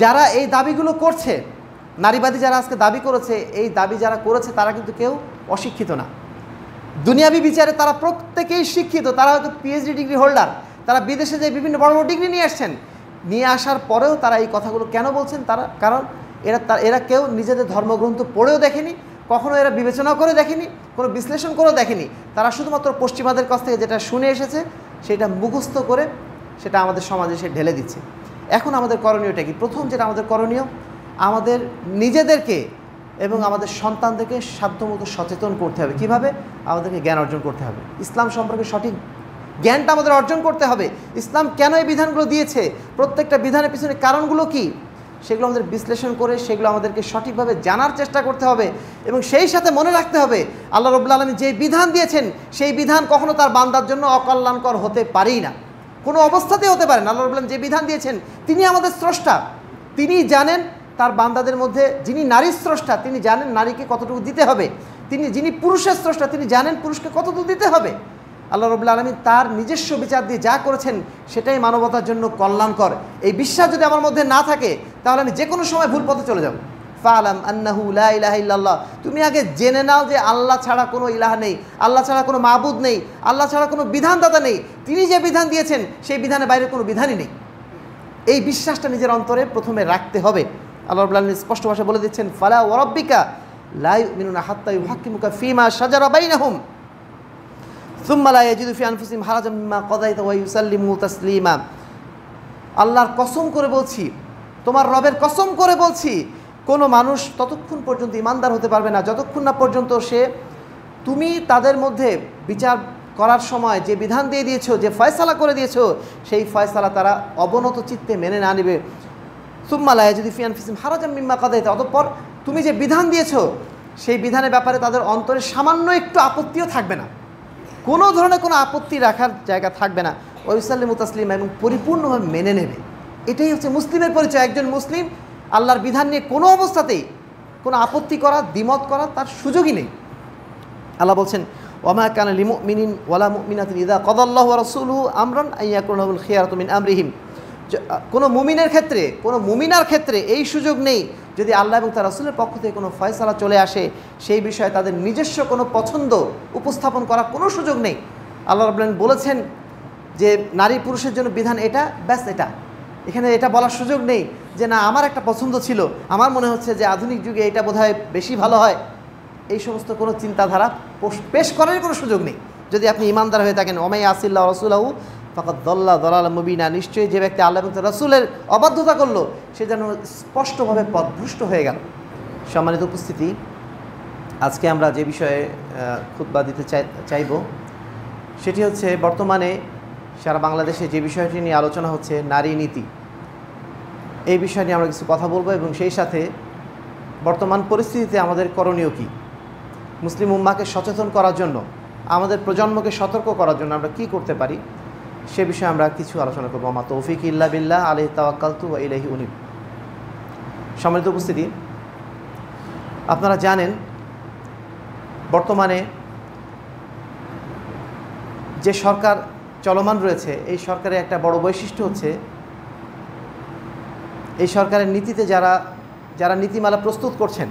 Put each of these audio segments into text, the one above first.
যারা এই দাবিগুলো করছে, নারীবাদী যারা আজকে দাবি করেছে, এই দাবি যারা করেছে তারা কিন্তু কেউ অশিক্ষিত না। দুনিয়াবি বিচারে তারা প্রত্যেকেই শিক্ষিত। তারা হয়তো পিএইচডি ডিগ্রি হোল্ডার, তারা বিদেশে যে বিভিন্ন বড় বড় ডিগ্রি নিয়ে আসছেন, নিয়ে আসার পরেও তারা এই কথাগুলো কেন বলছেন? কারণ এরা কেউ নিজেদের ধর্মগ্রন্থ পড়েও দেখেনি, কখনো এরা বিবেচনা করে দেখেনি, কোনো বিশ্লেষণ করেও দেখেনি। তারা শুধুমাত্র পশ্চিমাদের কাছ থেকে যেটা শুনে এসেছে সেটা মুখস্থ করে সেটা আমাদের সমাজে সে ঢেলে দিচ্ছে। এখন আমাদের করণীয়টা কি? প্রথম যেটা আমাদের করণীয়, আমাদের নিজেদেরকে এবং আমাদের সন্তানদেরকে সাধ্যমতো সচেতন করতে হবে। কিভাবে? আমাদেরকে জ্ঞান অর্জন করতে হবে, ইসলাম সম্পর্কে সঠিক জ্ঞানটা আমাদের অর্জন করতে হবে। ইসলাম কেন এই বিধানগুলো দিয়েছে, প্রত্যেকটা বিধানের পিছনে কারণগুলো কি, সেগুলো আমাদের বিশ্লেষণ করে সেগুলো আমাদেরকে সঠিকভাবে জানার চেষ্টা করতে হবে। এবং সেই সাথে মনে রাখতে হবে আল্লাহ রাব্বুল আলামিন যে বিধান দিয়েছেন সেই বিধান কখনো তার বান্দার জন্য অকল্যাণকর হতে পারেই না, কোনো অবস্থাতেই হতে পারে না। আল্লাহ রাব্বুল আলামিন যে বিধান দিয়েছেন, তিনি আমাদের স্রষ্টা, তিনি জানেন তার বান্দাদের মধ্যে যিনি নারীর স্রষ্টা তিনি জানেন নারীকে কতটুকু দিতে হবে, যিনি পুরুষের স্রষ্টা তিনি জানেন পুরুষকে কতটুকু দিতে হবে। আল্লাহ রাব্বুল আলামিন তার নিজস্ব বিচার দিয়ে যা করেছেন সেটাই মানবতার জন্য কল্যাণকর। এই বিশ্বাস যদি আমার মধ্যে না থাকে তাহলে আমি যে কোনো সময় ভুল পথে চলে যাব। ফালাম আন্নাহু লা ইলাহা ইল্লাল্লাহ, তুমি আগে জেনে নাও যে আল্লাহ ছাড়া কোনো ইলাহ নেই, আল্লাহ ছাড়া কোনো মাবুদ নেই, আল্লাহ ছাড়া কোনো বিধানদাতা নেই। তিনি যে বিধান দিয়েছেন সেই বিধানের বাইরে কোনো বিধানই নেই। এই বিশ্বাসটা নিজের অন্তরে প্রথমে রাখতে হবে। আল্লাহ রাব্বুল আলামিন স্পষ্ট ভাষায় বলে দিচ্ছেন, ফালা ওয়া রাব্বিকা লা ইউমিনুনা হাত্তা ইউহাক্কিমুকা ফীমা শাজারা বাইনাহুম সুম্মা লা ইয়াজিদু ফি আনফুসিহিম হারাজাম মিম্মা কাযাইতা ওয়া ইউসাল্লিমু তাসলিমা। আল্লাহর কসম করে বলছি, তোমার রবের কসম করে বলছি, কোনো মানুষ ততক্ষণ পর্যন্ত ইমানদার হতে পারবে না যতক্ষণ না পর্যন্ত তুমি তাদের মধ্যে বিচার করার সময় যে বিধান দিয়ে দিয়েছো, যে ফয়সালা করে দিয়েছো, সেই ফয়সালা তারা অবনত চিত্তে মেনে না নেবে। সুম্মা লা ইয়াজিদু ফি আনফুসিহিম হারাজাম মিম্মা কাযাইতা, অতঃপর তুমি যে বিধান দিয়েছো সেই বিধানের ব্যাপারে তাদের অন্তরে সামান্য একটু আপত্তিও থাকবে না, কোনো ধরনের কোনো আপত্তি রাখার জায়গা থাকবে না। ওয়া ইউসাল্লিমু তাসলিমা, এবং পরিপূর্ণভাবে মেনে নেবে। এটাই হচ্ছে মুসলিমের পরিচয়। একজন মুসলিম আল্লাহর বিধান নিয়ে কোনো অবস্থাতেই কোনো আপত্তি করা, দ্বিমত করা তার সুযোগই নেই। আল্লাহ বলছেন, ওয়ামা কানা লিমুমিনিন ওয়ালা মুমিনাতিন ইযা কাদাল্লাহু ওয়া রাসূলুহু আমরান আইয়াকুনা লাহুল খিয়ারাতু মিন আমরিহিম। কোনো মুমিনের ক্ষেত্রে, কোনো মুমিনার ক্ষেত্রে এই সুযোগ নেই, যদি আল্লাহ এবং তার রাসূলের পক্ষ থেকে কোনো ফয়সালা চলে আসে সেই বিষয়ে তাদের নিজস্ব কোনো পছন্দ উপস্থাপন করার কোনো সুযোগ নেই। আল্লাহ রাব্বুল আলামিন বলেছেন যে নারী পুরুষের জন্য বিধান এটা, ব্যাস এটা। এখানে এটা বলার সুযোগ নেই যে না আমার একটা পছন্দ ছিল, আমার মনে হচ্ছে যে আধুনিক যুগে এটা বোধহয় বেশি ভালো হয়। এই সমস্ত কোনো চিন্তাধারা পেশ করার কোনো সুযোগ নেই যদি আপনি ইমানদার হয়ে থাকেন। ওমাই আসিল্লাহ রাসূলাহু ফাকাদ দাল্লা দালালাম মুবিনা, নিশ্চয়ই যে ব্যক্তি আল্লাহ এবং রাসূলের অবাধ্যতা করলো সে যেন স্পষ্টভাবে পথভ্রষ্ট হয়ে গেল। সম্মানিত উপস্থিতি, আজকে আমরা যে বিষয়ে খুতবা দিতে চাইব সেটি হচ্ছে বর্তমানে সারা বাংলাদেশে যে বিষয়টি নিয়ে আলোচনা হচ্ছে নারী নীতি। এই বিষয় নিয়ে আমরা কিছু কথা বলবো এবং সেই সাথে বর্তমান পরিস্থিতিতে আমাদের করণীয় কী, মুসলিম উম্মাহকে সচেতন করার জন্য, আমাদের প্রজন্মকে সতর্ক করার জন্য আমরা কি করতে পারি সে বিষয়ে আমরা কিছু আলোচনা করবো। আমা তৌফিক ইল্লা বিল্লাহ আলাইহি তাওয়াক্কালতু ওয়া ইলাইহি উনীব। সম্মানিত উপস্থিতি, আপনারা জানেন বর্তমানে যে সরকার চলমান রয়েছে এই সরকারের একটা বড় বৈশিষ্ট্য হচ্ছে এই সরকারের নীতিতে যারা নীতিমালা প্রস্তুত করছেন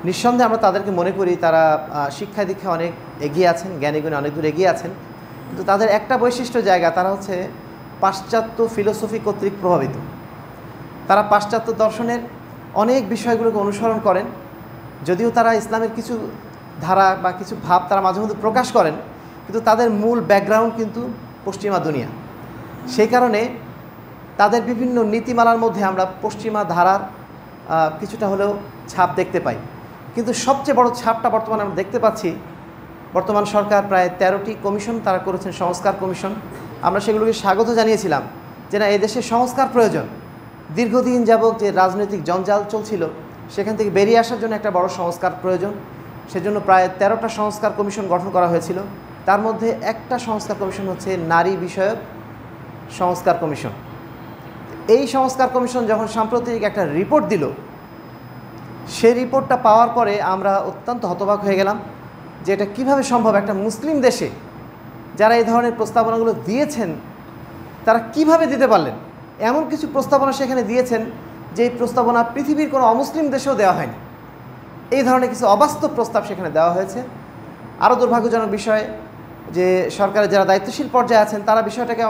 নিঃসন্দেহে আমরা তাদেরকে মনে করি তারা শিক্ষা দীক্ষা অনেক এগিয়ে আছেন, জ্ঞানী গুণে অনেক দূর এগিয়ে আছেন, কিন্তু তাদের একটা বৈশিষ্ট্য জায়গা, তারা হচ্ছে পাশ্চাত্য ফিলোসফি কর্তৃক প্রভাবিত। তারা পাশ্চাত্য দর্শনের অনেক বিষয়গুলোকে অনুসরণ করেন, যদিও তারা ইসলামের কিছু ধারা বা কিছু ভাব তারা মাঝে মধ্যে প্রকাশ করেন, কিন্তু তাদের মূল ব্যাকগ্রাউন্ড কিন্তু পশ্চিমা দুনিয়া। সেই কারণে তাদের বিভিন্ন নীতিমালার মধ্যে আমরা পশ্চিমা ধারার কিছুটা হলেও ছাপ দেখতে পাই। কিন্তু সবচেয়ে বড় ছাপটা বর্তমানে আমরা দেখতে পাচ্ছি, বর্তমান সরকার প্রায় 13টি কমিশন তারা করেছেন, সংস্কার কমিশন। আমরা সেগুলোকে স্বাগত জানিয়েছিলাম যে না, এদেশে সংস্কার প্রয়োজন। দীর্ঘদিন যাবত যে রাজনৈতিক জঞ্জাল চলছিল সেখান থেকে বেরিয়ে আসার জন্য একটা বড় সংস্কার প্রয়োজন। সেজন্য প্রায় 13টা সংস্কার কমিশন গঠন করা হয়েছিল। তার মধ্যে একটা সংস্কার কমিশন হচ্ছে নারী বিষয়ক সংস্কার কমিশন। এই সংস্কার কমিশন যখন সাম্প্রতিক একটা রিপোর্ট দিল, সেই রিপোর্টটা পাওয়ার পরে আমরা অত্যন্ত হতবাক হয়ে গেলাম যে এটা কীভাবে সম্ভব। একটা মুসলিম দেশে যারা এই ধরনের প্রস্তাবনাগুলো দিয়েছেন তারা কিভাবে দিতে পারলেন। এমন কিছু প্রস্তাবনা সেখানে দিয়েছেন যে প্রস্তাবনা পৃথিবীর কোনো অমুসলিম দেশেও দেওয়া হয়নি। এই ধরনের কিছু অবাস্তব প্রস্তাব সেখানে দেওয়া হয়েছে। আরও দুর্ভাগ্যজনক বিষয় যে সরকারের যারা দায়িত্বশীল পর্যায়ে আছেন তারা বিষয়টাকে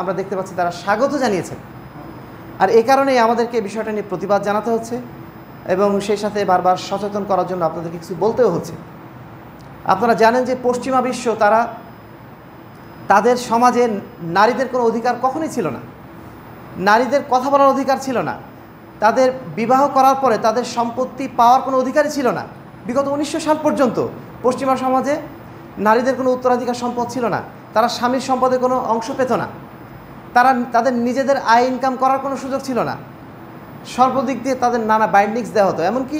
আমরা দেখতে পাচ্ছি তারা স্বাগত জানিয়েছেন। আর এই কারণেই আমাদেরকে বিষয়টা নিয়ে প্রতিবাদ জানাতে হচ্ছে এবং সেই সাথে বারবার সচেতন করার জন্য আপনাদেরকে কিছু বলতেও হচ্ছে। আপনারা জানেন যে পশ্চিমা বিশ্ব তারা তাদের সমাজে নারীদের কোনো অধিকার কখনোই ছিল না, নারীদের কথা বলার অধিকার ছিল না, তাদের বিবাহ করার পরে তাদের সম্পত্তি পাওয়ার কোনো অধিকারই ছিল না। বিগত 1900 সাল পর্যন্ত পশ্চিমা সমাজে নারীদের কোনো উত্তরাধিকার সম্পদ ছিল না, তারা স্বামীর সম্পদে কোনো অংশ পেত না, তাদের নিজেদের আয় ইনকাম করার কোনো সুযোগ ছিল না। সর্বদিক দিয়ে তাদের নানা বাইন্ডিংস দেওয়া হতো। এমনকি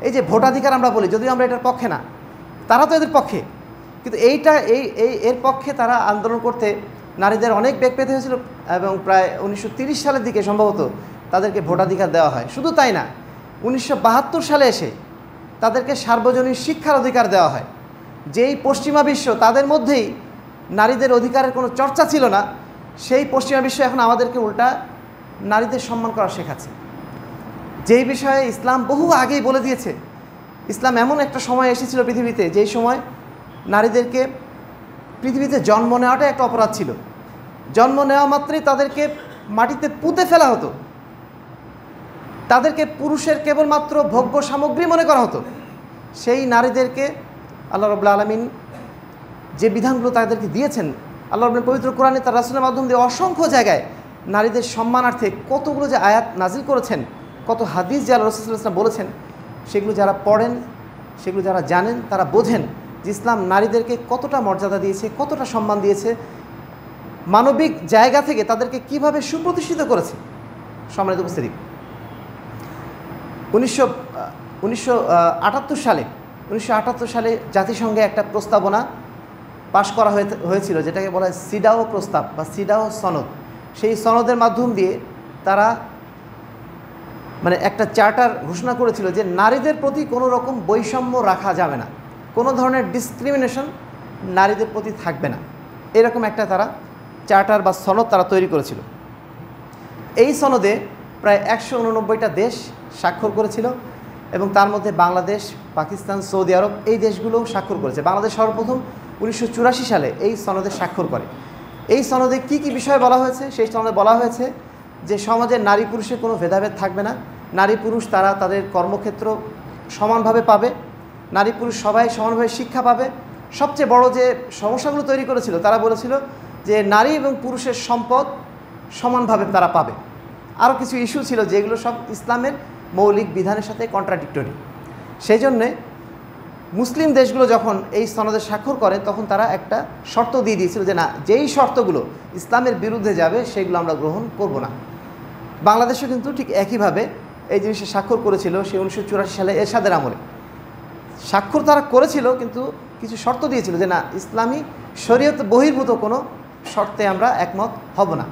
এই যে ভোটাধিকার আমরা বলি, যদিও আমরা এটার পক্ষে না, তারা তো এদের পক্ষে, কিন্তু এর পক্ষে তারা আন্দোলন করতে নারীদের অনেক বেগ পেতে হয়েছিল এবং প্রায় 1930 সালের দিকে সম্ভবত তাদেরকে ভোটাধিকার দেওয়া হয়। শুধু তাই না, 1972 সালে এসে তাদেরকে সার্বজনীন শিক্ষার অধিকার দেওয়া হয়। যেই পশ্চিমা বিশ্ব তাদের মধ্যেই নারীদের অধিকারের কোনো চর্চা ছিল না, সেই পশ্চিমা বিশ্ব এখন আমাদেরকে উল্টা নারীদের সম্মান করা শেখাচ্ছে। যেই বিষয়ে ইসলাম বহু আগেই বলে দিয়েছে। ইসলাম এমন একটা সময় এসেছিল পৃথিবীতে যেই সময় নারীদেরকে পৃথিবীতে জন্ম নেওয়াটা একটা অপরাধ ছিল। জন্ম নেওয়া মাত্রই তাদেরকে মাটিতে পুঁতে ফেলা হতো, তাদেরকে পুরুষের কেবলমাত্র ভোগ্য সামগ্রী মনে করা হতো। সেই নারীদেরকে আল্লাহ রাব্বুল আলামিন যে বিধানগুলো তাদেরকে দিয়েছেন, আল্লাহ রাব্বুল পবিত্র কোরআনে তার রাসূলের মাধ্যম দিয়ে অসংখ্য জায়গায় নারীদের সম্মানার্থে কতগুলো যে আয়াত নাজিল করেছেন, কত হাদিস যে আল্লাহ রাসূল সাল্লাল্লাহু আলাইহি ওয়াসাল্লাম বলেছেন, সেগুলো যারা পড়েন, সেগুলো যারা জানেন, তারা বোঝেন যে ইসলাম নারীদেরকে কতটা মর্যাদা দিয়েছে, কতটা সম্মান দিয়েছে, মানবিক জায়গা থেকে তাদেরকে কিভাবে সুপ্রতিষ্ঠিত করেছে। সম্মানিত উপস্থিতি, 1978 সালে জাতিসংঘে একটা প্রস্তাবনা পাশ করা হয়েছিল, যেটাকে বলা হয় সিডাও প্রস্তাব বা সিডাও সনদ। সেই সনদের মাধ্যম দিয়ে তারা একটা চার্টার ঘোষণা করেছিল যে নারীদের প্রতি কোনো রকম বৈষম্য রাখা যাবে না, কোনো ধরনের ডিসক্রিমিনেশন নারীদের প্রতি থাকবে না। এরকম একটা তারা চার্টার বা সনদ তারা তৈরি করেছিল। এই সনদে প্রায় 189টা দেশ স্বাক্ষর করেছিল এবং তার মধ্যে বাংলাদেশ, পাকিস্তান, সৌদি আরব এই দেশগুলোও স্বাক্ষর করেছে। বাংলাদেশ সর্বপ্রথম 1984 সালে এই সনদে স্বাক্ষর করে। এই সনদে কি কি বিষয় বলা হয়েছে? সেই সনদে বলা হয়েছে যে সমাজে নারী পুরুষের কোনো ভেদাভেদ থাকবে না, নারী পুরুষ তারা তাদের কর্মক্ষেত্র সমানভাবে পাবে, নারী পুরুষ সবাই সমানভাবে শিক্ষা পাবে। সবচেয়ে বড় যে সমস্যাগুলো তৈরি করেছিল, তারা বলেছিল যে নারী এবং পুরুষের সম্পদ সমানভাবে তারা পাবে। আরও কিছু ইস্যু ছিল যেগুলো সব ইসলামের মৌলিক বিধানের সাথে কন্ট্রাডিক্টরি। সেই জন্যে মুসলিম দেশগুলো যখন এই সনদে স্বাক্ষর করে তখন তারা একটা শর্ত দিয়ে দিয়েছিল যে না, যেই শর্তগুলো ইসলামের বিরুদ্ধে যাবে সেগুলো আমরা গ্রহণ করব না। বাংলাদেশও কিন্তু ঠিক একইভাবে এই জিনিসে স্বাক্ষর করেছিল। সেই 1984 সালে এরশাদের আমলে স্বাক্ষর তারা করেছিল, কিন্তু কিছু শর্ত দিয়েছিল যে না, ইসলামী শরীয়ত বহির্ভূত কোনো শর্তে আমরা একমত হব না।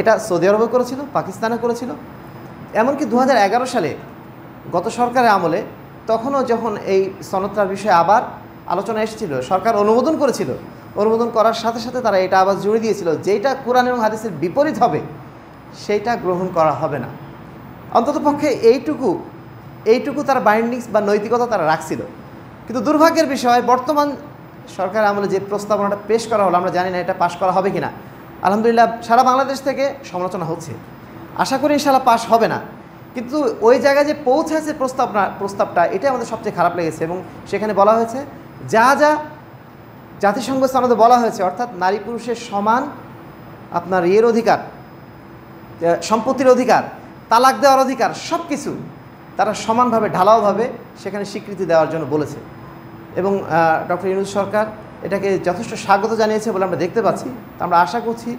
এটা সৌদি আরবে করেছিল, পাকিস্তানে করেছিল, এমনকি 2011 সালে গত সরকারের আমলে তখনও যখন এই সনদটার বিষয়ে আবার আলোচনা এসেছিল, সরকার অনুমোদন করেছিল। অনুমোদন করার সাথে সাথে তারা এটা আবার জুড়ে দিয়েছিল, যেটা কোরআন এবং হাদিসের বিপরীত হবে সেইটা গ্রহণ করা হবে না। অন্ততপক্ষে এইটুকু তার বাইন্ডিংস বা নৈতিকতা তারা রাখছিল। কিন্তু দুর্ভাগ্যের বিষয়, বর্তমান সরকারের আমলে যে প্রস্তাবনাটা পেশ করা হলো, আমরা জানি না এটা পাশ করা হবে কিনা। আলহামদুলিল্লাহ সারা বাংলাদেশ থেকে সমালোচনা হচ্ছে, আশা করি ইনশাআল্লাহ পাশ হবে না। কিন্তু ওই জায়গায় যে পৌঁছেছে প্রস্তাবটা, এটা আমাদের সবচেয়ে খারাপ লেগেছে। এবং সেখানে বলা হয়েছে যা যা জাতিসংঘ সনদে বলা হয়েছে, অর্থাৎ নারী পুরুষের সমান আপনার অধিকার, সম্পত্তির অধিকার, তালাক দেওয়ার অধিকার, সব কিছু তারা সমানভাবে ঢালাওভাবে সেখানে স্বীকৃতি দেওয়ার জন্য বলেছে। এবং ডক্টর ইউনূস সরকার এটাকে যথেষ্ট স্বাগত জানিয়েছে বলে আমরা দেখতে পাচ্ছি। আমরা আশা করছি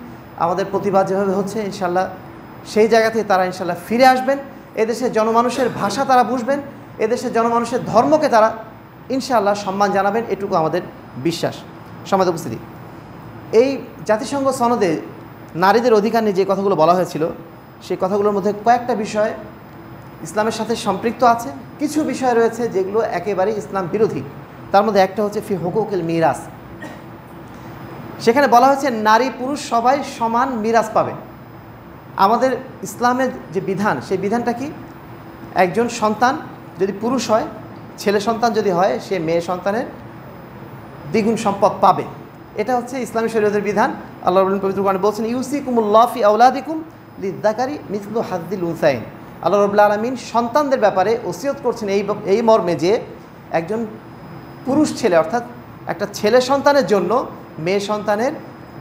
আমাদের প্রতিবাদ যেভাবে হচ্ছে, ইনশাল্লাহ সেই জায়গা থেকে তারা ইনশাল্লাহ ফিরে আসবেন, এদেশের জনমানুষের ভাষা তারা বুঝবেন, এদেশের জনমানুষের ধর্মকে তারা ইনশাআল্লাহ সম্মান জানাবেন, এটুকু আমাদের বিশ্বাস। সম্মানিত উপস্থিতি, এই জাতিসংঘ সনদে নারীদের অধিকার নিয়ে যে কথাগুলো বলা হয়েছিল, সেই কথাগুলোর মধ্যে কয়েকটা বিষয় ইসলামের সাথে সম্পৃক্ত আছে, কিছু বিষয় রয়েছে যেগুলো একেবারেই ইসলাম বিরোধী। তার মধ্যে একটা হচ্ছে ফি হুকুকিল মিরাস। সেখানে বলা হয়েছে নারী পুরুষ সবাই সমান মিরাস পাবে। আমাদের ইসলামের যে বিধান সেই বিধানটা কি? একজন সন্তান যদি পুরুষ হয়, ছেলে সন্তান যদি হয়, সে মেয়ে সন্তানের দ্বিগুণ সম্পদ পাবে। এটা হচ্ছে ইসলামী শরীয়তের বিধান। আল্লাহ রাব্বুল পবিত্র কোরআনে বলছেন ইউসিকুমুল্লাহু ফি আওলাদিকুম লিযযাকারি মিসলু হাজ্জিল উনসায়াইন। আল্লাহ রাব্বুল আলামিন সন্তানদের ব্যাপারে ওসিয়ত করছেন এই মর্মে যে একজন পুরুষ ছেলে অর্থাৎ একটা ছেলে সন্তানের জন্য মেয়ে সন্তানের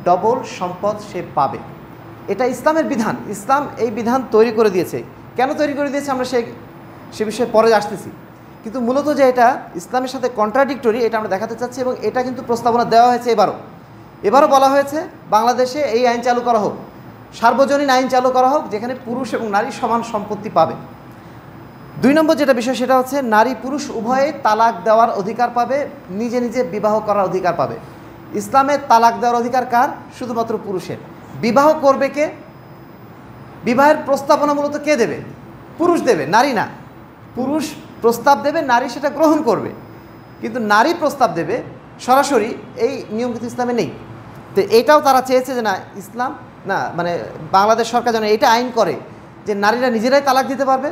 ডবল সম্পদ সে পাবে। এটা ইসলামের বিধান। ইসলাম এই বিধান তৈরি করে দিয়েছে। কেন তৈরি করে দিয়েছে আমরা সে বিষয়ে পরে আসতেছি, কিন্তু মূলত যে এটা ইসলামের সাথে কন্ট্রাডিক্টরি এটা আমরা দেখাতে চাচ্ছি। এবং এটা কিন্তু প্রস্তাবনা দেওয়া হয়েছে এবারও বলা হয়েছে বাংলাদেশে এই আইন চালু করা হোক, সার্বজনীন আইন চালু করা হোক যেখানে পুরুষ এবং নারী সমান সম্পত্তি পাবে। 2 নম্বর যেটা বিষয় সেটা হচ্ছে নারী পুরুষ উভয়ে তালাক দেওয়ার অধিকার পাবে, নিজে নিজে বিবাহ করার অধিকার পাবে। ইসলামের তালাক দেওয়ার অধিকার কার? শুধুমাত্র পুরুষের। বিবাহ করবে কে? বিবাহের প্রস্তাবনা মূলত কে দেবে? পুরুষ দেবে, নারী না। পুরুষ প্রস্তাব দেবে, নারী সেটা গ্রহণ করবে। কিন্তু নারী প্রস্তাব দেবে সরাসরি, এই নিয়ম কিন্তু ইসলামে নেই। তো এটাও তারা চেয়েছে যে না, ইসলাম না, মানে বাংলাদেশ সরকার যেন এটা আইন করে যে নারীরা নিজেরাই তালাক দিতে পারবে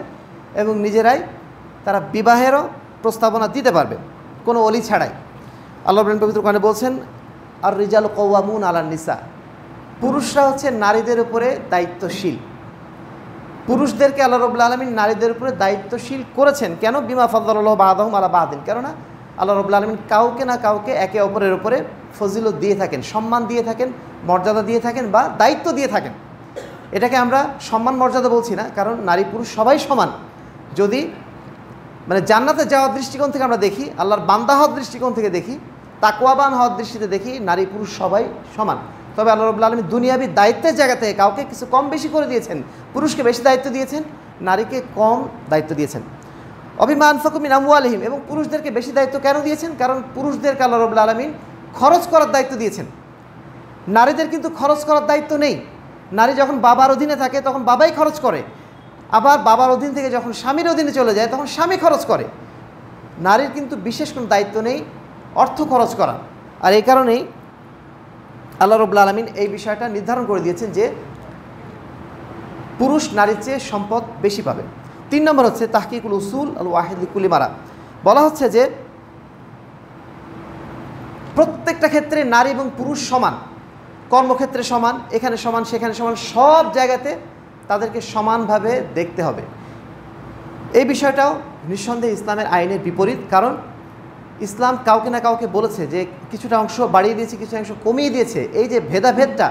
এবং নিজেরাই তারা বিবাহেরও প্রস্তাবনা দিতে পারবে কোনো ওলি ছাড়াই। আল্লাহ পবিত্র কোরআনে বলছেন আর রিজাল কওয়ামুন আলান নিসা, পুরুষরা হচ্ছে নারীদের উপরে দায়িত্বশীল। পুরুষদেরকে আল্লাহ রাব্বুল আলামিন নারীদের উপরে দায়িত্বশীল করেছেন। কেন? বিমা ফাদ্দালাল্লাহু বা'দাহুম আলা বা'দিন। কেননা আল্লাহ রাব্বুল আলামিন কাউকে না কাউকে একে অপরের উপরে ফজিলত দিয়ে থাকেন, সম্মান দিয়ে থাকেন, মর্যাদা দিয়ে থাকেন বা দায়িত্ব দিয়ে থাকেন। এটাকে আমরা সম্মান মর্যাদা বলছি না, কারণ নারী পুরুষ সবাই সমান। যদি মানে জান্নাতে যাওয়ার দৃষ্টিকোণ থেকে আমরা দেখি, আল্লাহর বান্দা হওয়ার দৃষ্টিকোণ থেকে দেখি, তাকওয়াবান হওয়ার দৃষ্টিতে দেখি, নারী পুরুষ সবাই সমান। তবে আল্লাহ রাব্বুল আলামিন দুনিয়াবি দায়িত্বের জায়গা থেকে কাউকে কিছু কম বেশি করে দিয়েছেন। পুরুষকে বেশি দায়িত্ব দিয়েছেন, নারীকে কম দায়িত্ব দিয়েছেন। অবিমা আনফাকু মিন আমওয়ালিহিম, এবং পুরুষদেরকে বেশি দায়িত্ব কেন দিয়েছেন? কারণ পুরুষদেরকে আল্লাহ রাব্বুল আলামিন খরচ করার দায়িত্ব দিয়েছেন। নারীদের কিন্তু খরচ করার দায়িত্ব নেই। নারী যখন বাবার অধীনে থাকে তখন বাবাই খরচ করে, আবার বাবার অধীন থেকে যখন স্বামীর অধীনে চলে যায় তখন স্বামী খরচ করে। নারীর কিন্তু বিশেষ কোনো দায়িত্ব নেই অর্থ খরচ করা। আর এই কারণেই আল্লাহ রাব্বুল আলামিন এই বিষয়টা নির্ধারণ করে দিয়েছেন যে পুরুষ নারীর চেয়ে সম্পদ বেশি পাবে। 3 নম্বর হচ্ছে তাহকিকুল উসুল আল ওয়াহিদ লিকুল্লি মারা। বলা হচ্ছে যে প্রত্যেকটা ক্ষেত্রে নারী এবং পুরুষ সমান, কর্মক্ষেত্রে সমান, এখানে সমান, সেখানে সমান, সব জায়গাতে তাদেরকে সমানভাবে দেখতে হবে। এই বিষয়টাও নিঃসন্দেহে ইসলামের আইনের বিপরীত। কারণ ইসলাম কাউকে না কাউকে বলেছে যে কিছুটা অংশ বাড়িয়ে দিয়েছে, কিছু অংশ কমিয়ে দিয়েছে। এই যে ভেদাভেদটা,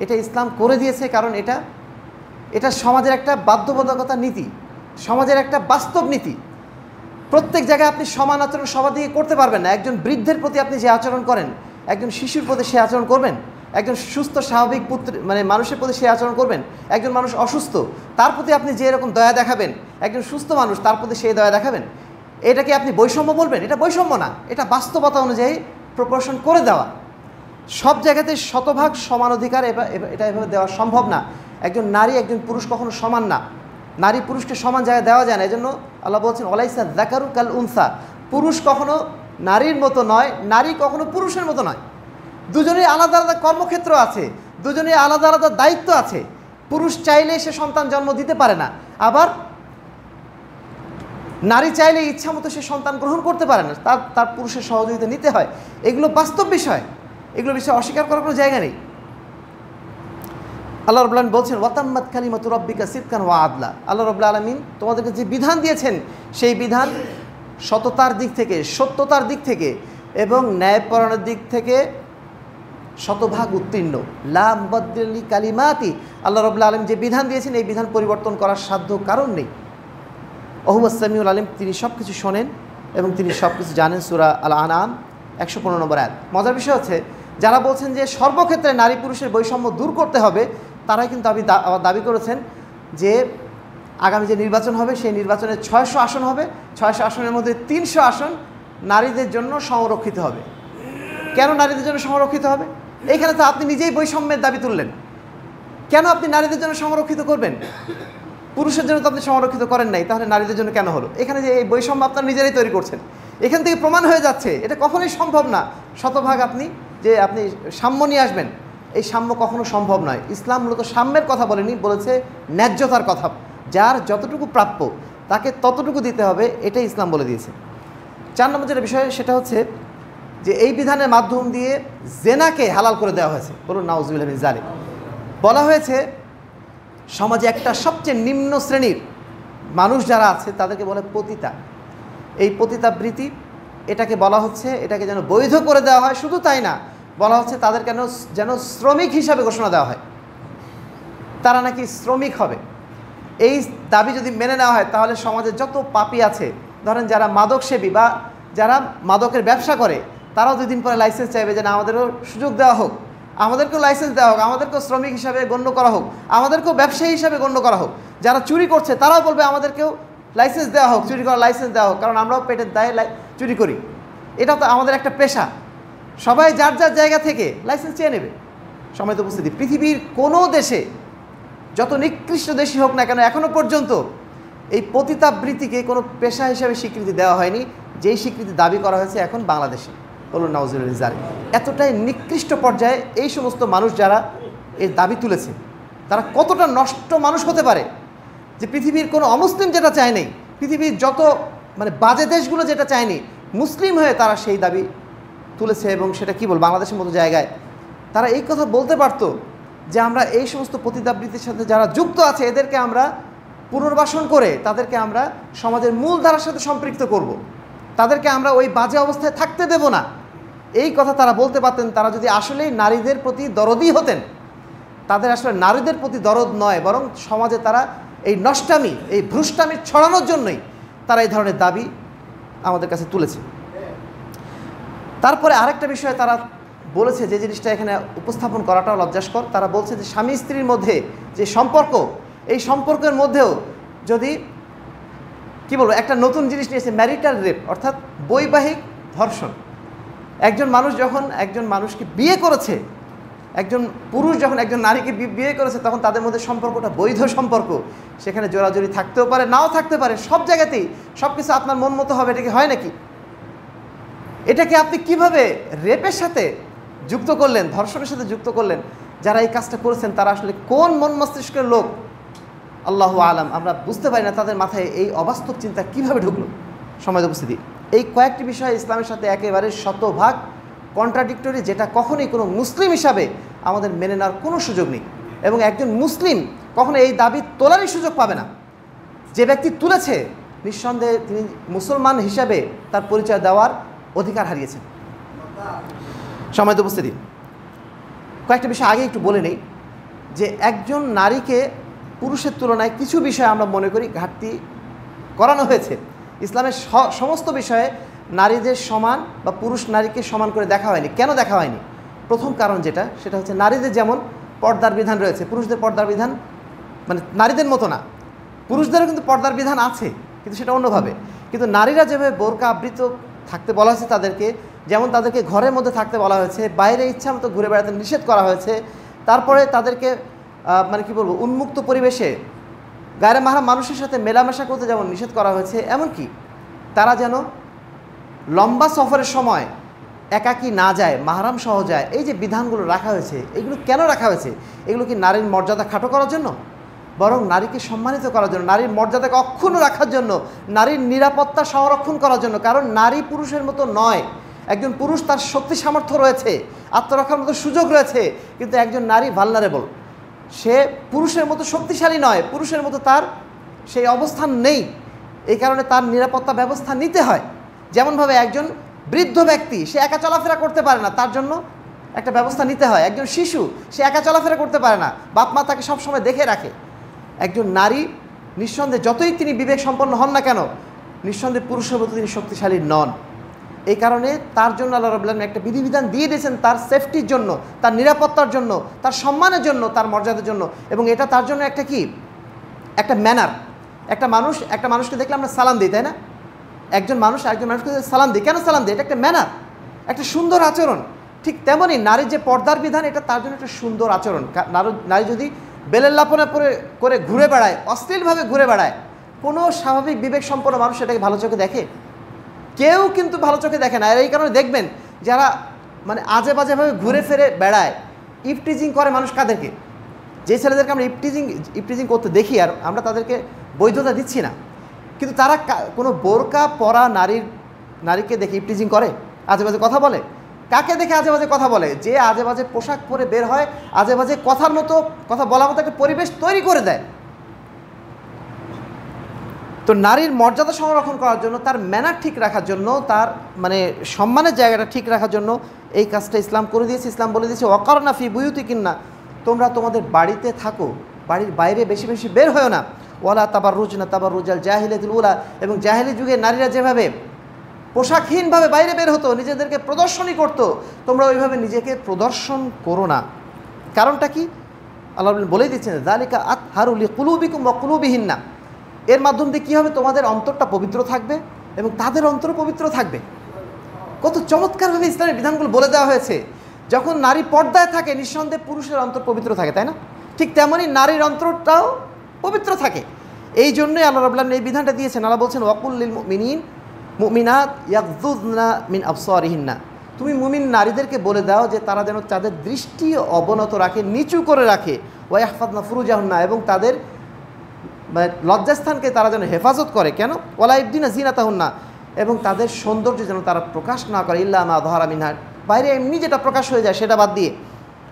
এটা ইসলাম করে দিয়েছে কারণ এটা সমাজের একটা বাধ্যবাধকতা নীতি, সমাজের একটা বাস্তব নীতি। প্রত্যেক জায়গায় আপনি সমান আচরণ সবার দিকে করতে পারবেন না। একজন বৃদ্ধের প্রতি আপনি যে আচরণ করেন, একজন শিশুর প্রতি সে আচরণ করবেন। একজন সুস্থ স্বাভাবিক মানুষের প্রতি সে আচরণ করবেন। একজন মানুষ অসুস্থ, তার প্রতি আপনি যে এরকম দয়া দেখাবেন, একজন সুস্থ মানুষ তার প্রতি সেই দয়া দেখাবেন। এটাকে আপনি বৈষম্য বলবেন? এটা বৈষম্য না, এটা বাস্তবতা অনুযায়ী প্রপোর্শন করে দেওয়া। সব জায়গাতে শতভাগ সমান অধিকার এটা এভাবে দেওয়া সম্ভব না। একজন নারী একজন পুরুষ কখনো সমান না। নারী পুরুষকে সমান জায়গায় দেওয়া যায় না। এই জন্য আল্লাহ বলছেন ওয়ালাইসা যাকারু কাল উনসা, পুরুষ কখনো নারীর মতো নয়, নারী কখনো পুরুষের মতো নয়। দুজনের আলাদা আলাদা কর্মক্ষেত্র আছে, দুজনের আলাদা আলাদা দায়িত্ব আছে। পুরুষ চাইলে সে সন্তান জন্ম দিতে পারে না, আবার নারী চাইলে ইচ্ছা মতো সে সন্তান গ্রহণ করতে পারে না, তার পুরুষের সহযোগিতা নিতে হয়। এগুলো বাস্তব বিষয়, এগুলো বিষয় অস্বীকার করার কোনো জায়গা নেই। আল্লাহ রাব্বুল আলামিন বলছেন ওয়াতাম্মাত কালিমাতু রাব্বিকা সিদকান ওয়া আদলা। আল্লাহ রাব্বুল আলামিন তোমাদেরকে যে বিধান দিয়েছেন সেই বিধান সততার দিক থেকে, সত্যতার দিক থেকে এবং ন্যায়পরায়ণের দিক থেকে শতভাগ উত্তীর্ণ। লা মুবাদদিলা লিকালিমাতি, আল্লাহ রাব্বুল আলামিন যে বিধান দিয়েছেন এই বিধান পরিবর্তন করার সাধ্য কারণ নেই। ওহুয়াস সামিউল আলিম, তিনি সব কিছু শোনেন এবং তিনি সব কিছু জানেন। সূরা আল আনআম 115 নম্বর আয়াত। মজার বিষয় হচ্ছে যারা বলছেন যে সর্বক্ষেত্রে নারী পুরুষের বৈষম্য দূর করতে হবে, তারাই কিন্তু দাবি করেছেন যে আগামী যে নির্বাচন হবে সেই নির্বাচনে 600 আসন হবে, 600 আসনের মধ্যে 300 আসন নারীদের জন্য সংরক্ষিত হবে। কেন নারীদের জন্য সংরক্ষিত হবে? এইখানে তো আপনি নিজেই বৈষম্যের দাবি তুললেন। কেন আপনি নারীদের জন্য সংরক্ষিত করবেন? পুরুষের জন্য তো আপনি সংরক্ষিত করেন নাই, তাহলে নারীদের জন্য কেন হলো? এখানে যে এই বৈষম্য আপনারা নিজেরাই তৈরি করছেন, এখান থেকে প্রমাণ হয়ে যাচ্ছে এটা কখনোই সম্ভব না। শতভাগ আপনি সাম্য নিয়ে আসবেন, এই সাম্য কখনো সম্ভব নয়। ইসলাম মূলত সাম্যের কথা বলেনি, বলেছে ন্যায্যতার কথা। যার যতটুকু প্রাপ্য তাকে ততটুকু দিতে হবে, এটাই ইসলাম বলে দিয়েছে। 4 নম্বর যেটা বিষয় সেটা হচ্ছে যে এই বিধানের মাধ্যম দিয়ে জেনাকে হালাল করে দেওয়া হয়েছে। বলুন নাউজুবিল্লাহ মিন যালিক। বলা হয়েছে সমাজে একটা সবচেয়ে নিম্ন শ্রেণীর মানুষ যারা আছে তাদেরকে বলে পতিতা। এই পতিতাবৃত্তি এটাকে বলা হচ্ছে, এটাকে যেন বৈধ করে দেওয়া হয়। শুধু তাই না, বলা হচ্ছে তাদের যেন শ্রমিক হিসাবে ঘোষণা দেওয়া হয়, তারা নাকি শ্রমিক হবে। এই দাবি যদি মেনে নেওয়া হয় তাহলে সমাজে যত পাপী আছে, ধরেন যারা মাদক সেবী বা যারা মাদকের ব্যবসা করে, তারাও 2 দিন পরে লাইসেন্স চাইবে যে না আমাদেরও সুযোগ দেওয়া হোক, আমাদেরকেও লাইসেন্স দেওয়া হোক, আমাদেরকেও শ্রমিক হিসাবে গণ্য করা হোক, আমাদেরকেও ব্যবসায়ী হিসাবে গণ্য করা হোক। যারা চুরি করছে তারাও বলবে আমাদেরকেও লাইসেন্স দেওয়া হোক, চুরি করার লাইসেন্স দেওয়া হোক, কারণ আমরাও পেটের দায়ে চুরি করি। এটা তো আমাদের একটা পেশা। সবাই যার যার জায়গা থেকে লাইসেন্স চেয়ে নেবে। সম্মানিত উপস্থিতি, পৃথিবীর কোনো দেশে, যত নিকৃষ্ট দেশই হোক না কেন, এখনও পর্যন্ত এই পতিতাবৃত্তিকে কোনো পেশা হিসাবে স্বীকৃতি দেওয়া হয়নি, যেই স্বীকৃতি দাবি করা হয়েছে এখন বাংলাদেশে। বলুন নাউজুবিল্লাহ মিন যালিক। এতটাই নিকৃষ্ট পর্যায়ে এই সমস্ত মানুষ যারা এর দাবি তুলেছে, তারা কতটা নষ্ট মানুষ হতে পারে যে পৃথিবীর কোনো অমুসলিম যেটা চায়নি, পৃথিবীর যত বাজে দেশগুলো যেটা চায়নি, মুসলিম হয়ে তারা সেই দাবি তুলেছে। এবং সেটা কি বল, বাংলাদেশের মতো জায়গায় তারা এই কথা বলতে পারতো যে আমরা এই সমস্ত পতিতাবৃত্তির সাথে যারা যুক্ত আছে এদেরকে আমরা পুনর্বাসন করে তাদেরকে আমরা সমাজের মূল ধারার সাথে সম্পৃক্ত করব, তাদেরকে আমরা ওই বাজে অবস্থায় থাকতে দেব না। এই কথা তারা বলতে পারতেন। তারা যদি আসলেই নারীদের প্রতি দরদি হতেন, তাদের আসলে নারীদের প্রতি দরদ নয়, বরং সমাজে তারা এই নষ্টামি, এই ভ্রষ্টামি ছড়ানোর জন্যই তারা এই ধরনের দাবি আমাদের কাছে তুলেছে। তারপরে আরেকটা বিষয় তারা বলেছে, যে জিনিসটা এখানে উপস্থাপন করাটাও লজ্জাস্কর। তারা বলছে যে স্বামী স্ত্রীর মধ্যে যে সম্পর্ক, এই সম্পর্কের মধ্যেও যদি কি বলবো, একটা নতুন জিনিস নিয়েছে, ম্যারিটাল রেপ, অর্থাৎ বৈবাহিক ধর্ষণ। একজন মানুষ যখন একজন মানুষকে বিয়ে করেছে, একজন পুরুষ যখন একজন নারীকে বিয়ে করেছে, তখন তাদের মধ্যে সম্পর্কটা বৈধ সম্পর্ক। সেখানে জোরাজুরি থাকতেও পারে, নাও থাকতে পারে, সব জায়গাতেই সব কিছু আপনার মন মতো হবে, এটা কি হয় নাকি? এটাকে আপনি কিভাবে রেপের সাথে যুক্ত করলেন, ধর্ষণের সাথে যুক্ত করলেন? যারা এই কাজটা করেছেন তারা আসলে কোন মন মস্তিষ্কের লোক, আল্লাহু আলাম। আমরা বুঝতে পারি না তাদের মাথায় এই অবাস্তব চিন্তা কিভাবে ঢুকলো। সময় উপস্থিতি, এই কয়েকটি বিষয় ইসলামের সাথে একেবারে শতভাগ কন্ট্রাডিক্টরি, যেটা কখনোই কোনো মুসলিম হিসাবে আমাদের মেনে নেওয়ার কোনো সুযোগ নেই। এবং একজন মুসলিম কখনো এই দাবি তোলারই সুযোগ পাবে না। যে ব্যক্তি তুলেছে, নিঃসন্দেহে তিনি মুসলমান হিসাবে তার পরিচয় দেওয়ার অধিকার হারিয়েছেন। সময় উপস্থিতি, কয়েকটা বিষয় আগে একটু বলে নেই যে একজন নারীকে পুরুষের তুলনায় কিছু বিষয় আমরা মনে করি ঘাটতি করানো হয়েছে। ইসলামের সমস্ত বিষয়ে নারীদের সমান বা পুরুষ নারীকে সমান করে দেখা হয়নি। কেন দেখা হয়নি? প্রথম কারণ সেটা হচ্ছে নারীদের যেমন পর্দার বিধান রয়েছে, পুরুষদের পর্দার বিধান নারীদের মতো না। পুরুষদেরও কিন্তু পর্দার বিধান আছে, কিন্তু সেটা অন্যভাবে। কিন্তু নারীরা যেভাবে বোরকা আবৃত থাকতে বলা হয়েছে তাদেরকে, যেমন তাদেরকে ঘরের মধ্যে থাকতে বলা হয়েছে, বাইরে ইচ্ছা মতো ঘুরে বেড়াতে নিষেধ করা হয়েছে, তারপরে তাদেরকে কি বলবো, উন্মুক্ত পরিবেশে গায়ে মাহরাম মানুষের সাথে মেলামেশা করতে যেমন নিষেধ করা হয়েছে, এমনকি তারা যেন লম্বা সফরের সময় একাকী না যায়, মাহরাম সহ যায়। এই যে বিধানগুলো রাখা হয়েছে, এগুলো কেন রাখা হয়েছে? এগুলো কি নারীর মর্যাদা খাটো করার জন্য? বরং নারীকে সম্মানিত করার জন্য, নারীর মর্যাদাকে অক্ষুণ্ণ রাখার জন্য, নারীর নিরাপত্তা সংরক্ষণ করার জন্য। কারণ নারী পুরুষের মতো নয়। একজন পুরুষ তার শক্তি সামর্থ্য রয়েছে, আত্মরক্ষার মতো সুযোগ রয়েছে, কিন্তু একজন নারী ভালনারেবল। সে পুরুষের মতো শক্তিশালী নয়, পুরুষের মতো তার সেই অবস্থান নেই। এই কারণে তার নিরাপত্তা ব্যবস্থা নিতে হয়। যেমনভাবে একজন বৃদ্ধ ব্যক্তি, সে একা চলাফেরা করতে পারে না, তার জন্য একটা ব্যবস্থা নিতে হয়। একজন শিশু, সে একা চলাফেরা করতে পারে না, বাপ মা তাকে সবসময় দেখে রাখে। একজন নারী নিঃসন্দেহে যতই তিনি বিবেক সম্পন্ন হন না কেন, নিঃসন্দেহে পুরুষের মতো তিনি শক্তিশালী নন। এই কারণে তার জন্য আল্লাহ রাব্বুল আলামিন একটা বিধিবিধান দিয়ে দিয়েছেন, তার সেফটির জন্য, তার নিরাপত্তার জন্য, তার সম্মানের জন্য, তার মর্যাদার জন্য। এবং এটা তার জন্য একটা কি, একটা ম্যানার। একটা মানুষকে দেখলে আমরা সালাম দিই, তাই না? একজন মানুষকে সালাম দিই, কেন সালাম দিই? এটা একটা ম্যানার, একটা সুন্দর আচরণ। ঠিক তেমনই নারীর যে পর্দার বিধান, এটা তার জন্য একটা সুন্দর আচরণ। নারী যদি বেলের লাপনা করে ঘুরে বেড়ায়, অশ্লীলভাবে ঘুরে বেড়ায়, কোনো স্বাভাবিক বিবেক সম্পন্ন মানুষ এটাকে ভালো চোখে দেখে? কেউ কিন্তু ভালো চোখে দেখে না। আর এই কারণে দেখবেন যারা আজে বাজেভাবে ঘুরে ফিরে বেড়ায়, ইফটিজিং করে মানুষ কাদেরকে? যে ছেলেদেরকে আমরা ইফটিজিং করতে দেখি, আর আমরা তাদেরকে বৈধতা দিচ্ছি না, কিন্তু তারা কোনো বোরকা পরা নারীকে দেখে ইফটিজিং করে, আজে বাজে কথা বলে। কাকে দেখে আজে বাজে কথা বলে? যে আজে বাজে পোশাক পরে বের হয়, আজে বাজে কথা বলার মতো একটা পরিবেশ তৈরি করে দেয়। তো নারীর মর্যাদা সংরক্ষণ করার জন্য, তার ম্যানার ঠিক রাখার জন্য, তার মানে সম্মানের জায়গাটা ঠিক রাখার জন্য এই কাজটা ইসলাম করে দিয়েছে। ইসলাম বলে দিয়েছে ওয়াকারনা ফি বুয়ুতিকুন্না, তোমরা তোমাদের বাড়িতে থাকো, বাড়ির বাইরে বেশি বেশি বের হয়েও না। ওয়ালা তাবাররুজনা তাবাররুজাল জাহিলিয়াতিল উলা, এবং জাহিলি যুগে নারীরা যেভাবে পোশাকহীনভাবে বাইরে বের হতো, নিজেদেরকে প্রদর্শনী করতো, তোমরা ওইভাবে নিজেকে প্রদর্শন করো না। কারণটা কি? আল্লাহ বলেই দিচ্ছেন যালিকা আতহারু লিকুলুবিকুম ওয়া কুলুবিহিন্না, এর মাধ্যম দিয়ে কী হবে? তোমাদের অন্তরটা পবিত্র থাকবে এবং তাদের অন্তর পবিত্র থাকবে। কত চমৎকারভাবে ইসলামের বিধানগুলো বলে দেওয়া হয়েছে। যখন নারী পর্দায় থাকে, নিঃসন্দেহে পুরুষের অন্তর পবিত্র থাকে, তাই না? ঠিক তেমনই নারীর অন্তরটাও পবিত্র থাকে। এই জন্যই আল্লাহ রাব্বুল আলামিন এই বিধানটা দিয়েছেন। আল্লাহ বলছেন ওয়াকুল লিল মুমিনাত ইয়াগযুযনা মিন আবসারিহিন্না, তুমি মুমিন নারীদেরকে বলে দাও যে তারা যেন তাদের দৃষ্টি অবনত রাখে, নিচু করে রাখে, ওয়া ইয়াহফাযনা ফুরুজাহুন্না, এবং তাদের লজ্জাস্থানকে তারা যেন হেফাজত করে। কেন? ওয়ালা ইবদিনা জিনাতাহুন্না, এবং তাদের সৌন্দর্য যেন তারা প্রকাশ না করে, ইল্লা মা যাহারা মিনহা, বাইরে এমনি যেটা প্রকাশ হয়ে যায় সেটা বাদ দিয়ে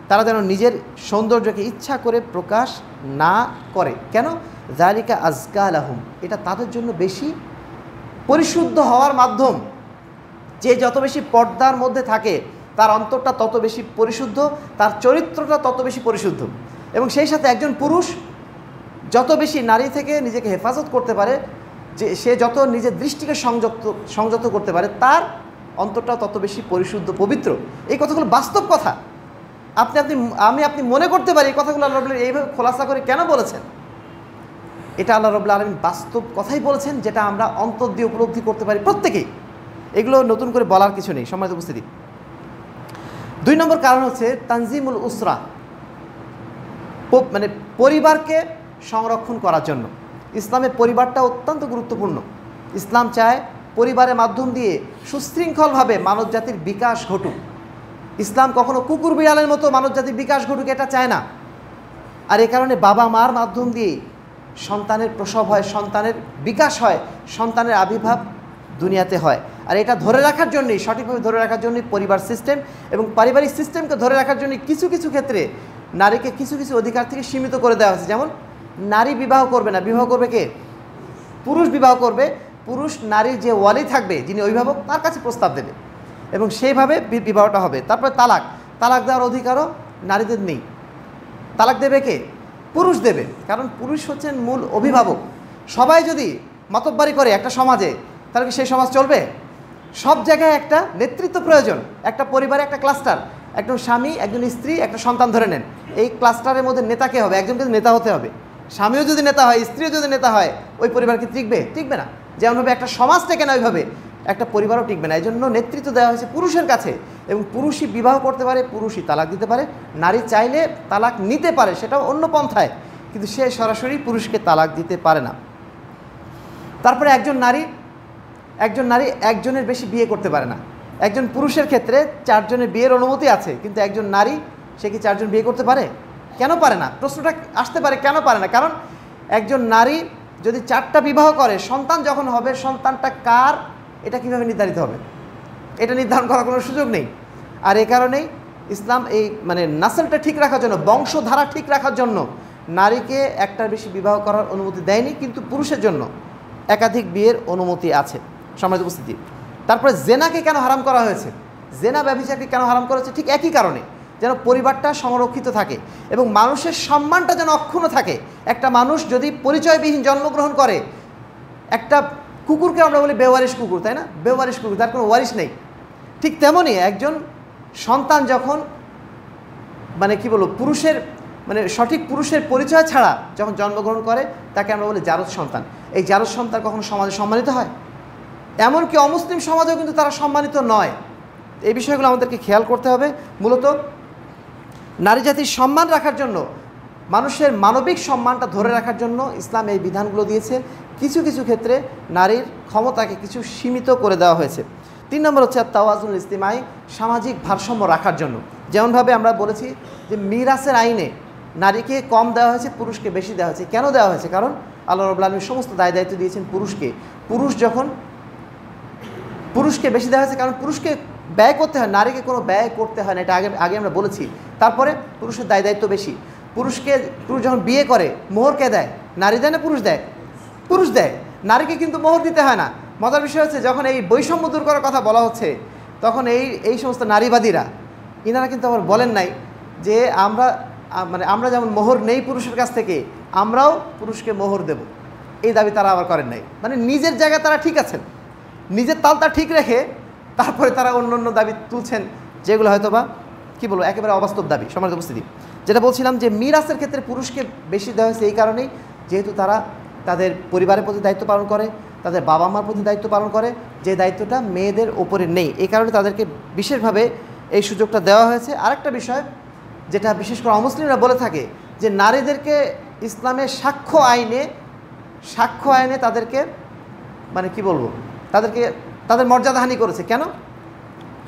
তারা যেন নিজের সৌন্দর্যকে ইচ্ছা করে প্রকাশ না করে। কেন? যালিকা আজকা লাহুম, এটা তাদের জন্য বেশি পরিশুদ্ধ হওয়ার মাধ্যম। যে যত বেশি পর্দার মধ্যে থাকে তার অন্তরটা তত বেশি পরিশুদ্ধ, তার চরিত্রটা তত বেশি পরিশুদ্ধ। এবং সেই সাথে একজন পুরুষ যত বেশি নারী থেকে নিজেকে হেফাজত করতে পারে, যে সে যত নিজের দৃষ্টিকে সংযত করতে পারে, তার অন্তরটা তত বেশি পরিশুদ্ধ পবিত্র। এই কথাগুলো বাস্তব কথা। আপনি মনে করতে পারি এই কথাগুলো আল্লাহ রাব্বুল আলামিন এইভাবে খোলাসা করে কেন বলেছেন। এটা আল্লাহ রাব্বুল আলামিন বাস্তব কথাই বলেছেন, যেটা আমরা অন্তর দিয়ে উপলব্ধি করতে পারি প্রত্যেকেই। এগুলো নতুন করে বলার কিছু নেই। সম্মানিত উপস্থিতি, 2 নম্বর কারণ হচ্ছে তানজিমুল উসরা, মানে পরিবারকে সংরক্ষণ করার জন্য। ইসলামের পরিবারটা অত্যন্ত গুরুত্বপূর্ণ। ইসলাম চায় পরিবারের মাধ্যম দিয়ে সুশৃঙ্খলভাবে মানব জাতির বিকাশ ঘটুক। ইসলাম কখনো কুকুর বিড়ালের মতো মানব জাতির বিকাশ ঘটুক এটা চায় না। আর এই কারণে বাবা মার মাধ্যম দিয়ে সন্তানের প্রসব হয়, সন্তানের বিকাশ হয়, সন্তানের আবির্ভাব দুনিয়াতে হয়। আর এটা ধরে রাখার জন্যই, সঠিকভাবে ধরে রাখার জন্যই পরিবার সিস্টেম এবং পারিবারিক সিস্টেমকে ধরে রাখার জন্য কিছু কিছু ক্ষেত্রে নারীকে কিছু কিছু অধিকার থেকে সীমিত করে দেওয়া হয়েছে। যেমন নারী বিবাহ করবে না, বিবাহ করবে কে? পুরুষ বিবাহ করবে। পুরুষ নারীর যে ওয়ালি থাকবে, যিনি অভিভাবক, তার কাছে প্রস্তাব দেবে এবং সেইভাবে বিবাহটা হবে। তারপরে তালাক দেওয়ার অধিকারও নারীদের নেই। তালাক দেবে কে? পুরুষ দেবে, কারণ পুরুষ হচ্ছেন মূল অভিভাবক। সবাই যদি মাতব্বরি করে একটা সমাজে, তাহলে কি সেই সমাজ চলবে? সব জায়গায় একটা নেতৃত্ব প্রয়োজন। একটা পরিবারে একটা ক্লাস্টার, একজন স্বামী, একজন স্ত্রী, একটা সন্তান ধরে নেন। এই ক্লাস্টারের মধ্যে নেতা কে হবে? একজনকে নেতা হতে হবে। স্বামীও যদি নেতা হয়, স্ত্রীও যদি নেতা হয়, ওই পরিবার কি টিকবে না। যেমনভাবে একটা সমাজ টেকে না, ওইভাবে একটা পরিবারও টিকবে না। এই জন্য নেতৃত্ব দেওয়া হয়েছে পুরুষের কাছে, এবং পুরুষই বিবাহ করতে পারে, পুরুষই তালাক দিতে পারে। নারী চাইলে তালাক নিতে পারে, সেটাও অন্য পন্থায়, কিন্তু সে সরাসরি পুরুষকে তালাক দিতে পারে না। তারপরে একজন নারী একজনের বেশি বিয়ে করতে পারে না। একজন পুরুষের ক্ষেত্রে 4 জনের বিয়ের অনুমতি আছে, কিন্তু একজন নারী, সে কি 4 জন বিয়ে করতে পারে? কেন পারে না? প্রশ্নটা আসতে পারে কেন পারে না। কারণ একজন নারী যদি 4টা বিবাহ করে, সন্তান যখন হবে, সন্তানটা কার এটা কিভাবে নির্ধারিত হবে? এটা নির্ধারণ করার কোনো সুযোগ নেই। আর এই কারণেই ইসলাম এই মানে নাসলটা ঠিক রাখার জন্য, বংশধারা ঠিক রাখার জন্য নারীকে একটার বেশি বিবাহ করার অনুমতি দেয়নি, কিন্তু পুরুষের জন্য একাধিক বিয়ের অনুমতি আছে। সম্মানিত উপস্থিতি, তারপরে জেনাকে কেন হারাম করা হয়েছে? জেনা ব্যভিচারকে কেন হারাম করা হয়েছে? ঠিক একই কারণে, যেন পরিবারটা সংরক্ষিত থাকে এবং মানুষের সম্মানটা যেন অক্ষুণ্ণ থাকে। একটা মানুষ যদি পরিচয়বিহীন জন্মগ্রহণ করে, একটা কুকুরকে আমরা বলি বেওয়ারিশ কুকুর, তাই না? বেওয়ারিশ কুকুর, তার কোনো ওয়ারিশ নেই। ঠিক তেমনই একজন সন্তান যখন মানে কি বলবো, পুরুষের মানে সঠিক পুরুষের পরিচয় ছাড়া যখন জন্মগ্রহণ করে, তাকে আমরা বলি জারজ সন্তান। এই জারজ সন্তান কখনো সমাজে সম্মানিত হয়? এমনকি অমুসলিম সমাজেও কিন্তু তারা সম্মানিত নয়। এই বিষয়গুলো আমাদেরকে খেয়াল করতে হবে। মূলত নারী জাতির সম্মান রাখার জন্য, মানুষের মানবিক সম্মানটা ধরে রাখার জন্য ইসলাম এই বিধানগুলো দিয়েছে। কিছু কিছু ক্ষেত্রে নারীর ক্ষমতাকে কিছু সীমিত করে দেওয়া হয়েছে। 3 নম্বর হচ্ছে তাওয়াজুল ইজতিমাই, সামাজিক ভারসাম্য রাখার জন্য। যেমনভাবে আমরা বলেছি যে মিরাসের আইনে নারীকে কম দেওয়া হয়েছে, পুরুষকে বেশি দেওয়া হয়েছে। কেন দেওয়া হয়েছে? কারণ আল্লাহ রাব্বুল আলামিন সমস্ত দায় দায়িত্ব দিয়েছেন পুরুষকে। পুরুষকে বেশি দেওয়া হয়েছে কারণ পুরুষকে ব্যয় করতে হয়, নারীকে কোনো ব্যয় করতে হয় না। এটা আগে আমরা বলেছি। তারপরে পুরুষের দায় দায়িত্ব বেশি। পুরুষ যখন বিয়ে করে মোহর কে দেয়? নারী দেয় না পুরুষ দেয়? পুরুষ দেয়। নারীকে কিন্তু মোহর দিতে হয় না। মজার বিষয় হচ্ছে, যখন এই বৈষম্য দূর করার কথা বলা হচ্ছে, তখন এই সমস্ত নারীবাদীরা ইনারা কিন্তু আবার বলেন নাই যে আমরা যেমন মোহর নেই পুরুষের কাছ থেকে, আমরাও পুরুষকে মোহর দেব। এই দাবি তারা আবার করেন নাই। মানে নিজের জায়গায় তারা ঠিক আছেন, নিজের তালটা ঠিক রেখে তারপরে তারা অন্য দাবি তুলছেন, যেগুলো হয়তো বা কী বলবো, একেবারে অবাস্তব দাবি। সম্মানিত উপস্থিতি, যেটা বলছিলাম যে মিরাসের ক্ষেত্রে পুরুষকে বেশি দেওয়া হয়েছে এই কারণেই, যেহেতু তারা তাদের পরিবারের প্রতি দায়িত্ব পালন করে, তাদের বাবা মার প্রতি দায়িত্ব পালন করে, যে দায়িত্বটা মেয়েদের ওপরে নেই। এই কারণে তাদেরকে বিশেষভাবে এই সুযোগটা দেওয়া হয়েছে। আরেকটা বিষয় যেটা বিশেষ করে অমুসলিমরা বলে থাকে, যে নারীদেরকে ইসলামের সাক্ষ্য আইনে তাদেরকে মানে কি বলবো, তাদের মর্যাদাহানি করেছে। কেন?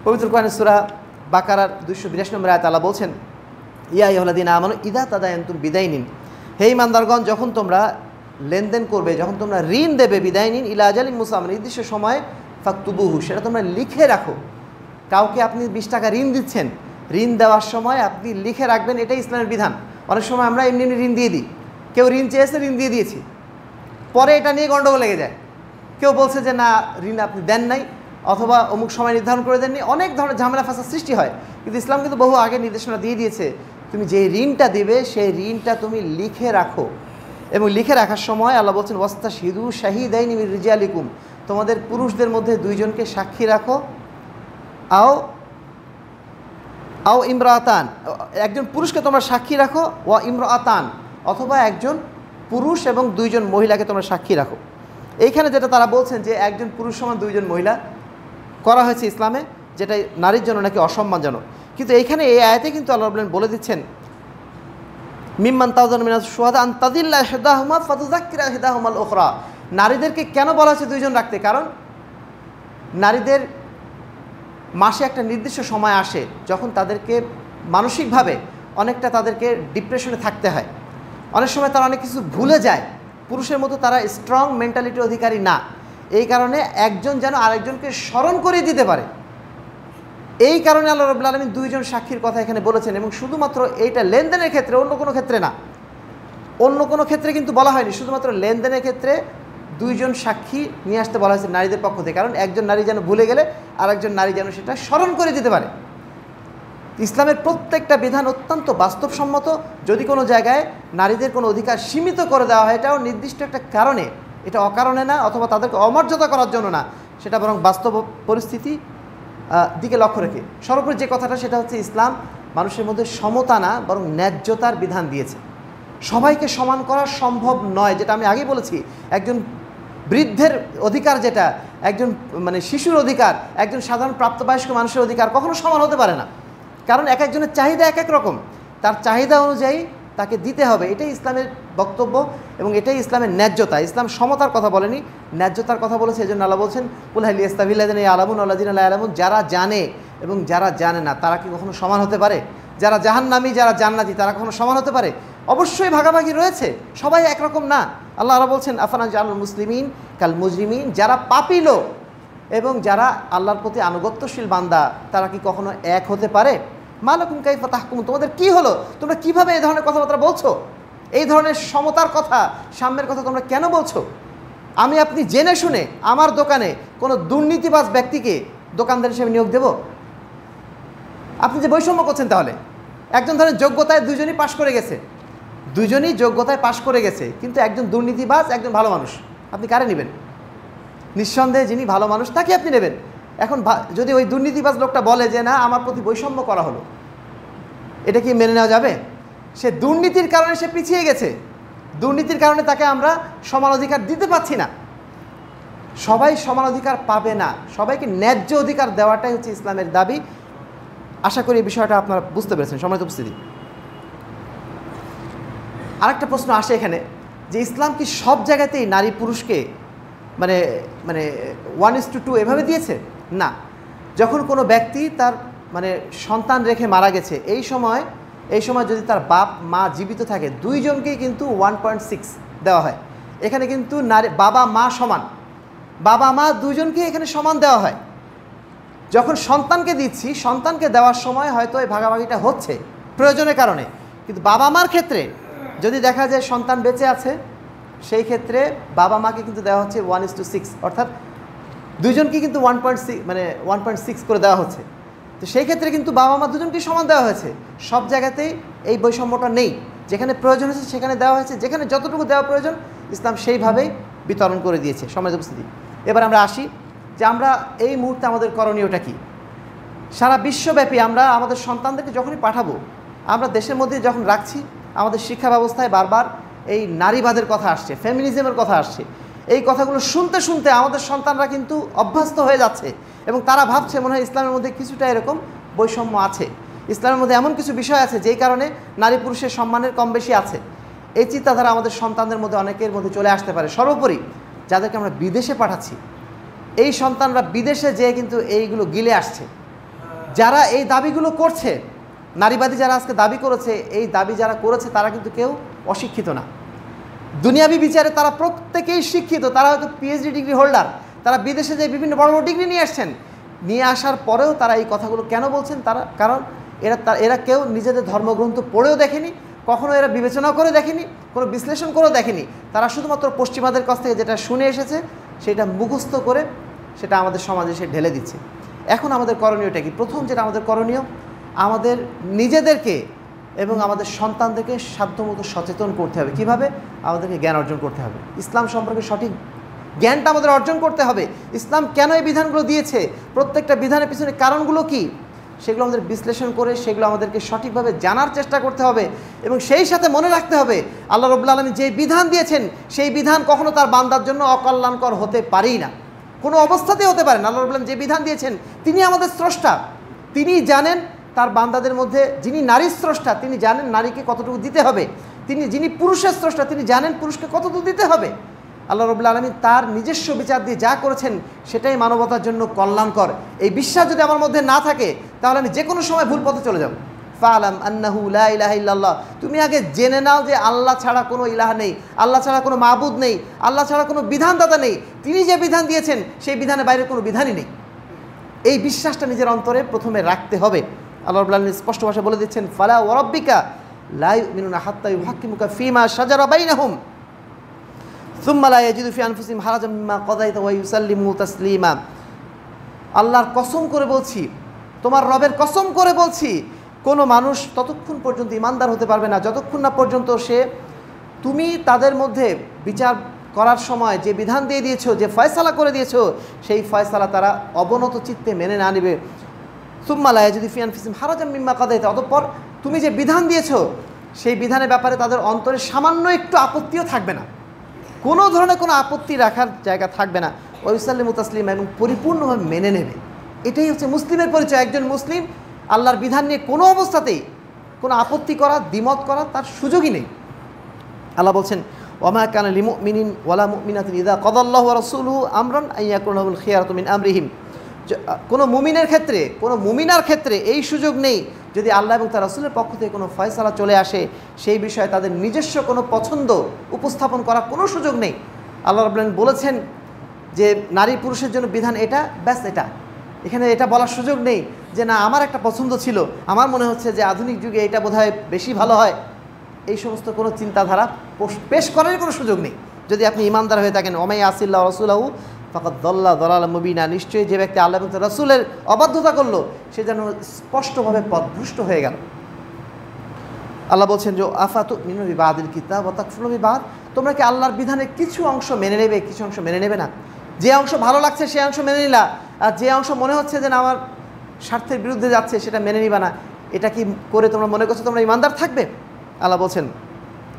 পবিত্র কোরআনের সূরা বাকারার 282 নম্বর আয়াতে আল্লাহ বলছেন, ইয়া আইয়ুহাল্লাযীনা আমানু ইযা তাদায়ানতুম বিদাইনিন, হে ঈমানদারগণ, যখন তোমরা লেনদেন করবে, যখন তোমরা ঋণ দেবে, বিদাইনিন ইলা আজালিন মুসাম্মা, নির্দিষ্ট সময়ে, ফাকতুবুহু, সেটা তোমরা লিখে রাখো। কাউকে আপনি 20 টাকা ঋণ দিচ্ছেন, ঋণ দেওয়ার সময় আপনি লিখে রাখবেন, এটাই ইসলামের বিধান। অনেক সময় আমরা এমনি ঋণ দিয়ে দিই। কেউ ঋণ চেয়েছে, ঋণ দিয়ে দিয়েছি, পরে এটা নিয়ে গণ্ডগোল লেগে যায়। কেউ বলছে যে না, ঋণ আপনি দেন নাই, অথবা অমুক সময় নির্ধারণ করে দেননি, অনেক ধরনের ঝামেলা ফাসাদ সৃষ্টি হয়। কিন্তু ইসলাম কিন্তু বহু আগে নির্দেশনা দিয়ে দিয়েছে, তুমি যে ঋণটা দিবে সেই ঋণটা তুমি লিখে রাখো। এবং লিখে রাখার সময় আল্লাহ বলছেন, ওয়াস্তাশহিদু শাহিদাইনি মির রিজালিকুম, তোমাদের পুরুষদের মধ্যে 2 জনকে সাক্ষী রাখো। আও ইমরাতান, একজন পুরুষকে তোমরা সাক্ষী রাখো। ওয়া ইমরাতান, অথবা একজন পুরুষ এবং 2 জন মহিলাকে তোমরা সাক্ষী রাখো। এইখানে যেটা তারা বলছেন যে একজন পুরুষ সমান 2 জন মহিলা করা হয়েছে ইসলামে, যেটা নারীর জন্য নাকি অসম্মানজনক। কিন্তু এইখানে এই আয়াতে কিন্তু আল্লাহ রাব্বুল বলে দিচ্ছেন, মিম্মান তাওযান মিনাস শুহাদা আন তাদিল্লা ইহদাহুমা ফাতুযাক্কিরা ইহদাহুমাল উখরা। নারীদেরকে কেন বলা হয়েছে 2 জন রাখতে? কারণ নারীদের মাসে একটা নির্দিষ্ট সময় আসে যখন তাদেরকে মানসিকভাবে অনেকটা তাদেরকে ডিপ্রেশনে থাকতে হয়। অনেক সময় তারা অনেক কিছু ভুলে যায়। পুরুষের মতো তারা স্ট্রং মেন্টালিটির অধিকারী না। এই কারণে একজন যেন আরেকজনকে স্মরণ করিয়ে দিতে পারে। এই কারণে আল্লাহ রাব্বুল আলামিন 2 জন সাক্ষীর কথা এখানে বলেছেন। এবং শুধুমাত্র এইটা লেনদেনের ক্ষেত্রে, অন্য কোনো ক্ষেত্রে না। অন্য কোনো ক্ষেত্রে কিন্তু বলা হয়নি, শুধুমাত্র লেনদেনের ক্ষেত্রে 2 জন সাক্ষী নিয়ে আসতে বলা হয়েছে নারীদের পক্ষ থেকে। কারণ একজন নারী যেন ভুলে গেলে আরেকজন নারী যেন সেটা স্মরণ করে দিতে পারে। ইসলামের প্রত্যেকটা বিধান অত্যন্ত বাস্তবসম্মত। যদি কোনো জায়গায় নারীদের কোনো অধিকার সীমিত করে দেওয়া হয়, এটাও নির্দিষ্ট একটা কারণে, এটা অকারণে না, অথবা তাদেরকে অমর্যাদা করার জন্য না, সেটা বরং বাস্তব পরিস্থিতি দিকে লক্ষ্য রেখে। সর্বোপরি যে কথাটা, সেটা হচ্ছে ইসলাম মানুষের মধ্যে সমতা না, বরং ন্যায্যতার বিধান দিয়েছে। সবাইকে সমান করা সম্ভব নয়, যেটা আমি আগেই বলেছি। একজন বৃদ্ধের অধিকার, যেটা একজন মানে শিশুর অধিকার, একজন সাধারণ প্রাপ্তবয়স্ক মানুষের অধিকার কখনো সমান হতে পারে না। কারণ এক একজনের চাহিদা এক এক রকম, তার চাহিদা অনুযায়ী তাকে দিতে হবে। এটাই ইসলামের বক্তব্য এবং এটাই ইসলামের ন্যায্যতা। ইসলাম সমতার কথা বলেনি, ন্যায্যতার কথা বলেছে। এই জন্য আল্লাহ বলছেন, কুল হাল ইয়াস্তাবিল্লাযিনা ইয়ালামুন ওয়াল্লাযিনা লা ইয়ালামুন, যারা জানে এবং যারা জানে না তারা কি কখনো সমান হতে পারে? যারা জাহান্নামী, যারা জান্নাতি, তারা কখনো সমান হতে পারে? অবশ্যই ভাগাভাগি রয়েছে, সবাই একরকম না। আল্লাহ বলছেন, আফানাজালুল মুসলিমিন কাল মুজরিমিন, যারা পাপী লোক এবং যারা আল্লাহর প্রতি আনুগত্যশীল বান্দা, তারা কি কখনো এক হতে পারে? মালাকুম কাইফা তাহকুমুন, তোমাদের কি হলো? তোমরা কিভাবে এই ধরনের কথাবার্তা বলছো? এই ধরনের সমতার কথা, সাম্যের কথা তোমরা কেন বলছো? আমি আপনি জেনে শুনে আমার দোকানে কোনো দুর্নীতিবাজ ব্যক্তিকে দোকানদার হিসেবে নিয়োগ দেব? আপনি যে বৈষম্য করছেন, তাহলে একজন ধরেন যোগ্যতায় 2 জনই পাশ করে গেছে, 2 জনই যোগ্যতায় পাশ করে গেছে, কিন্তু একজন দুর্নীতিবাজ, একজন ভালো মানুষ, আপনি কারে নেবেন? নিঃসন্দেহে যিনি ভালো মানুষ তাকে আপনি নেবেন। এখন যদি ওই দুর্নীতিবাজ লোকটা বলে যে না, আমার প্রতি বৈষম্য করা হলো, এটা কি মেনে নেওয়া যাবে? সে দুর্নীতির কারণে সে পিছিয়ে গেছে, দুর্নীতির কারণে তাকে আমরা সমান অধিকার দিতে পারছি না। সবাই সমান অধিকার পাবে না, সবাইকে ন্যায্য অধিকার দেওয়াটাই হচ্ছে ইসলামের দাবি। আশা করি এই বিষয়টা আপনারা বুঝতে পেরেছেন। সম্মানিত উপস্থিতি, আরেকটা প্রশ্ন আসে এখানে, যে ইসলাম কি সব জায়গাতেই নারী পুরুষকে মানে 1:2 এভাবে দিয়েছে? না। যখন কোনো ব্যক্তি তার মানে সন্তান রেখে মারা গেছে, এই সময় যদি তার বাপ মা জীবিত থাকে দুইজনকেই কিন্তু 1.6 দেওয়া হয়। এখানে কিন্তু বাবা মা সমান, বাবা মা দুজনকেই এখানে সমান দেওয়া হয়। যখন সন্তানকে দিচ্ছি, সন্তানকে দেওয়ার সময় হয়তো এই ভাগাভাগিটা হচ্ছে প্রয়োজনের কারণে, কিন্তু বাবা মার ক্ষেত্রে যদি দেখা যায় সন্তান বেঁচে আছে, সেই ক্ষেত্রে বাবা মাকে কিন্তু দেওয়া হচ্ছে 1:6, অর্থাৎ দুইজনকে কিন্তু 1.6 করে দেওয়া হচ্ছে। তো সেই ক্ষেত্রে কিন্তু বাবা মা দুজনকে সমান দেওয়া হয়েছে। সব জায়গাতেই এই বৈষম্যটা নেই, যেখানে প্রয়োজন হয়েছে সেখানে দেওয়া হয়েছে, যেখানে যতটুকু দেওয়া প্রয়োজন ইসলাম সেইভাবেই বিতরণ করে দিয়েছে। সম্মানিত উপস্থিতি, এবার আমরা আসি যে আমরা এই মুহূর্তে আমাদের করণীয়টা কি। সারা বিশ্বব্যাপী আমরা আমাদের সন্তানদেরকে যখনই পাঠাবো, আমরা দেশের মধ্যে যখন রাখছি, আমাদের শিক্ষা ব্যবস্থায় বারবার এই নারীবাদের কথা আসছে, ফেমিনিজমের কথা আসছে। এই কথাগুলো শুনতে শুনতে আমাদের সন্তানরা কিন্তু অভ্যস্ত হয়ে যাচ্ছে এবং তারা ভাবছে মনে হয় ইসলামের মধ্যে কিছুটা এরকম বৈষম্য আছে, ইসলামের মধ্যে এমন কিছু বিষয় আছে যেই কারণে নারী পুরুষের সম্মানের কম বেশি আছে। এই চিন্তাধারা আমাদের সন্তানদের মধ্যে অনেকের মধ্যে চলে আসতে পারে। সর্বোপরি যাদেরকে আমরা বিদেশে পাঠাচ্ছি, এই সন্তানরা বিদেশে যেয়ে কিন্তু এইগুলো গিলে আসছে। যারা এই দাবিগুলো করছে, নারীবাদী যারা আজকে দাবি করেছে, এই দাবি যারা করেছে তারা কিন্তু কেউ অশিক্ষিত না। দুনিয়াবি বিচারে তারা প্রত্যেকেই শিক্ষিত, তারা হয়তো পিএইচডি ডিগ্রি হোল্ডার, তারা বিদেশে যে বিভিন্ন বড় বড় ডিগ্রি নিয়ে আসছেন। নিয়ে আসার পরেও তারা এই কথাগুলো কেন বলছেন? কারণ এরা কেউ নিজেদের ধর্মগ্রন্থ পড়েও দেখেনি, কখনো এরা বিবেচনা করে দেখেনি, কোনো বিশ্লেষণ করেও দেখেনি। তারা শুধুমাত্র পশ্চিমাদের কাছ থেকে যেটা শুনে এসেছে সেটা মুখস্থ করে সেটা আমাদের সমাজে সে ঢেলে দিচ্ছে। এখন আমাদের করণীয়টা কি? প্রথম যেটা আমাদের করণীয়, আমাদের নিজেদেরকে এবং আমাদের সন্তানদেরকে সাধ্যমতো সচেতন করতে হবে। কিভাবে? আমাদেরকে জ্ঞান অর্জন করতে হবে, ইসলাম সম্পর্কে সঠিক জ্ঞানটা আমাদের অর্জন করতে হবে। ইসলাম কেন এই বিধানগুলো দিয়েছে, প্রত্যেকটা বিধানের পিছনে কারণগুলো কি, সেগুলো আমাদের বিশ্লেষণ করে সেগুলো আমাদেরকে সঠিকভাবে জানার চেষ্টা করতে হবে। এবং সেই সাথে মনে রাখতে হবে আল্লাহ রাব্বুল আলামিন যে বিধান দিয়েছেন সেই বিধান কখনো তার বান্দার জন্য অকল্যাণকর হতে পারেই না, কোনো অবস্থাতেই হতে পারে না। আল্লাহ রাব্বুল আলামিন যে বিধান দিয়েছেন, তিনি আমাদের স্রষ্টা, তিনি জানেন তার বান্দাদের মধ্যে যিনি নারীর স্রষ্টা তিনি জানেন নারীকে কতটুকু দিতে হবে, যিনি পুরুষের স্রষ্টা তিনি জানেন পুরুষকে কতটুকু দিতে হবে। আল্লাহ রাব্বুল আলামিন তার নিজস্ব বিচার দিয়ে যা করেছেন সেটাই মানবতার জন্য কল্যাণকর। এই বিশ্বাস যদি আমার মধ্যে না থাকে তাহলে আমি যে কোনো সময় ভুল পথে চলে যাব। ফাআলাম আন্নাহু লা ইলাহা ইল্লাল্লাহ, তুমি আগে জেনে নাও যে আল্লাহ ছাড়া কোনো ইলাহ নেই, আল্লাহ ছাড়া কোনো মাবুদ নেই, আল্লাহ ছাড়া কোনো বিধানদাতা নেই। তিনি যে বিধান দিয়েছেন সেই বিধানের বাইরে কোনো বিধানই নেই। এই বিশ্বাসটা নিজের অন্তরে প্রথমে রাখতে হবে। আল্লাহ রাব্বুল আলামিন স্পষ্ট ভাষায় বলে দিচ্ছেন, ফালা ওয়া রাব্বিকা লা ইউমিনুনা হাত্তা ইউহাক্কিমুকা ফীমা শাজারা বাইনাহুম সুম্মা লা ইয়াজিদু ফি আনফুসিহিম হারাজাম মিম্মা কাযাইতা ওয়া ইউসাল্লিমু তাসলিমা। আল্লাহর কসম করে বলছি, তোমার রবের কসম করে বলছি, কোনো মানুষ ততক্ষণ পর্যন্ত ইমানদার হতে পারবে না যতক্ষণ না পর্যন্ত তুমি তাদের মধ্যে বিচার করার সময় যে বিধান দিয়ে দিয়েছো, যে ফয়সালা করে দিয়েছো, সেই ফয়সালা তারা অবনত চিত্তে মেনে না নেবে। সুম্মা লা ইয়াজিদু ফি আনফুসিহিম হারাজাম মিম্মা কাযাইতা, অতঃপর তুমি যে বিধান দিয়েছো সেই বিধানের ব্যাপারে তাদের অন্তরে সামান্য একটু আপত্তিও থাকবে না, কোনো ধরনের কোনো আপত্তি রাখার জায়গা থাকবে না। ওয়া ইউসাল্লিমু তাসলিমা, এবং পরিপূর্ণভাবে মেনে নেবে। এটাই হচ্ছে মুসলিমের পরিচয়। একজন মুসলিম আল্লাহর বিধান নিয়ে কোনো অবস্থাতেই কোনো আপত্তি করা, দ্বিমত করা তার সুযোগই নেই। আল্লাহ বলছেন, ওয়ামা কানা লিমুমিনিন ওয়ালা মুমিনাতিন ইযা কাদাল্লাহু ওয়া রাসূলুহু আমরান আন ইয়াকুনা লাহুল খিয়ারাতু মিন আমরিহিম। কোনো মুমিনের ক্ষেত্রে, কোনো মুমিনার ক্ষেত্রে এই সুযোগ নেই যদি আল্লাহ এবং তার রাসূলের পক্ষ থেকে কোনো ফয়সালা চলে আসে সেই বিষয়ে তাদের নিজস্ব কোনো পছন্দ উপস্থাপন করার কোনো সুযোগ নেই। আল্লাহ রাব্বুল আলামিন বলেছেন যে নারী পুরুষের জন্য বিধান এটা, ব্যাস এটা। এখানে এটা বলার সুযোগ নেই যে না আমার একটা পছন্দ ছিল, আমার মনে হচ্ছে যে আধুনিক যুগে এটা বোধহয় বেশি ভালো হয়। এই সমস্ত কোনো চিন্তাধারা পেশ করার কোনো সুযোগ নেই যদি আপনি ইমানদার হয়ে থাকেন। ওমাই আসিল্লাহ রাসূলাহু ফাকাদ দাল্লা দালালাম মুবিনা, নিশ্চয়ই যে ব্যক্তি আল্লাহ এবং তার রাসূলের অবাধ্যতা করলো সে যেন স্পষ্টভাবে পথভ্রষ্ট হয়ে গেল। আল্লাহ বলছেন যে আফাতুমিনু বিবাদিল কিতাব ওয়া তাকফুরুনা বিবাদ, তোমরা কি আল্লাহর বিধানের কিছু অংশ মেনে নেবে, কিছু অংশ মেনে নেবে না? যে অংশ ভালো লাগছে সেই অংশ মেনে নিলা, আর যে অংশ মনে হচ্ছে যে না আমার স্বার্থের বিরুদ্ধে যাচ্ছে সেটা মেনে নিবা না। এটা কি করে তোমরা মনে করছো তোমরা ইমানদার থাকবে? আল্লাহ বলছেন,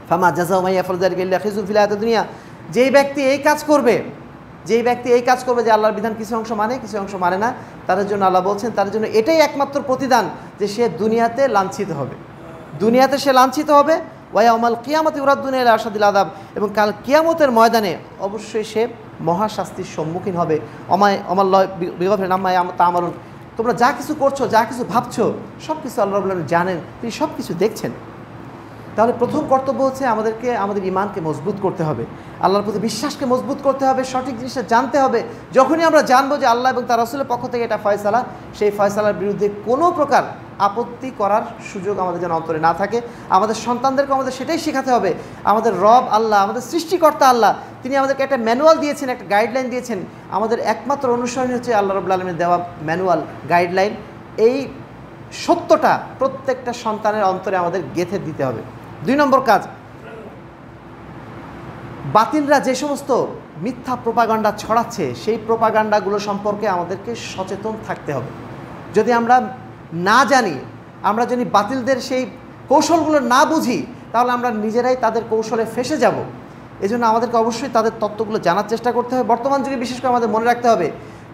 ফামা জাযাউ মান ইয়াফআলু যালিকা ইল্লা খিজুন ফিল হায়াতিদ দুনিয়া, যেই ব্যক্তি এই কাজ করবে যে আল্লাহর বিধান কিছু অংশ মানে কিছু অংশ মানে না, তাদের জন্য আল্লাহ বলছেন তার জন্য এটাই একমাত্র প্রতিদান যে সে দুনিয়াতে লাঞ্ছিত হবে, দুনিয়াতে সে লাঞ্ছিত হবে। ওয়া ইয়াউমাল কিয়ামাতি ইউরাদ্দুনা ইলা আশাদিল আযাব, এবং কাল কিয়ামতের ময়দানে অবশ্যই সে মহাশাস্তির সম্মুখীন হবে। অমাল্লাহু বিগফিরিন আম্মা তা'মালুন, তোমরা যা কিছু করছো, যা কিছু ভাবছো, সব কিছু আল্লাহ রাব্বুল আলামিন জানেন, তিনি সব কিছু দেখছেন। তাহলে প্রথম কর্তব্য হচ্ছে আমাদেরকে আমাদের ঈমানকে মজবুত করতে হবে, আল্লাহর প্রতি বিশ্বাসকে মজবুত করতে হবে, সঠিক জিনিসটা জানতে হবে। যখনই আমরা জানবো যে আল্লাহ এবং তার রাসূলের পক্ষ থেকে এটা ফয়সালা, সেই ফয়সালার বিরুদ্ধে কোনো প্রকার আপত্তি করার সুযোগ আমাদের যেন অন্তরে না থাকে। আমাদের সন্তানদেরকে আমাদের সেটাই শেখাতে হবে। আমাদের রব আল্লাহ, আমাদের সৃষ্টিকর্তা আল্লাহ, তিনি আমাদেরকে একটা ম্যানুয়াল দিয়েছেন, একটা গাইডলাইন দিয়েছেন। আমাদের একমাত্র অনুসরণীয় হচ্ছে আল্লাহ রাব্বুল আলামিনের দেওয়া ম্যানুয়াল, গাইডলাইন। এই সত্যটা প্রত্যেকটা সন্তানের অন্তরে আমাদের গেঁথে দিতে হবে। 2 নম্বর কাজ, বাতিলরা যে সমস্ত মিথ্যা প্রোপাগান্ডা ছড়াচ্ছে, সেই প্রোপাগান্ডাগুলো সম্পর্কে আমাদেরকে সচেতন থাকতে হবে। যদি আমরা না জানি, আমরা যদি বাতিলদের সেই কৌশলগুলো না বুঝি, তাহলে আমরা নিজেরাই তাদের কৌশলে ফেঁসে যাব। এজন্য আমাদেরকে অবশ্যই তাদের তত্ত্বগুলো জানার চেষ্টা করতে হবে। বর্তমান যুগে বিশেষ করে আমাদের মনে রাখতে হবে,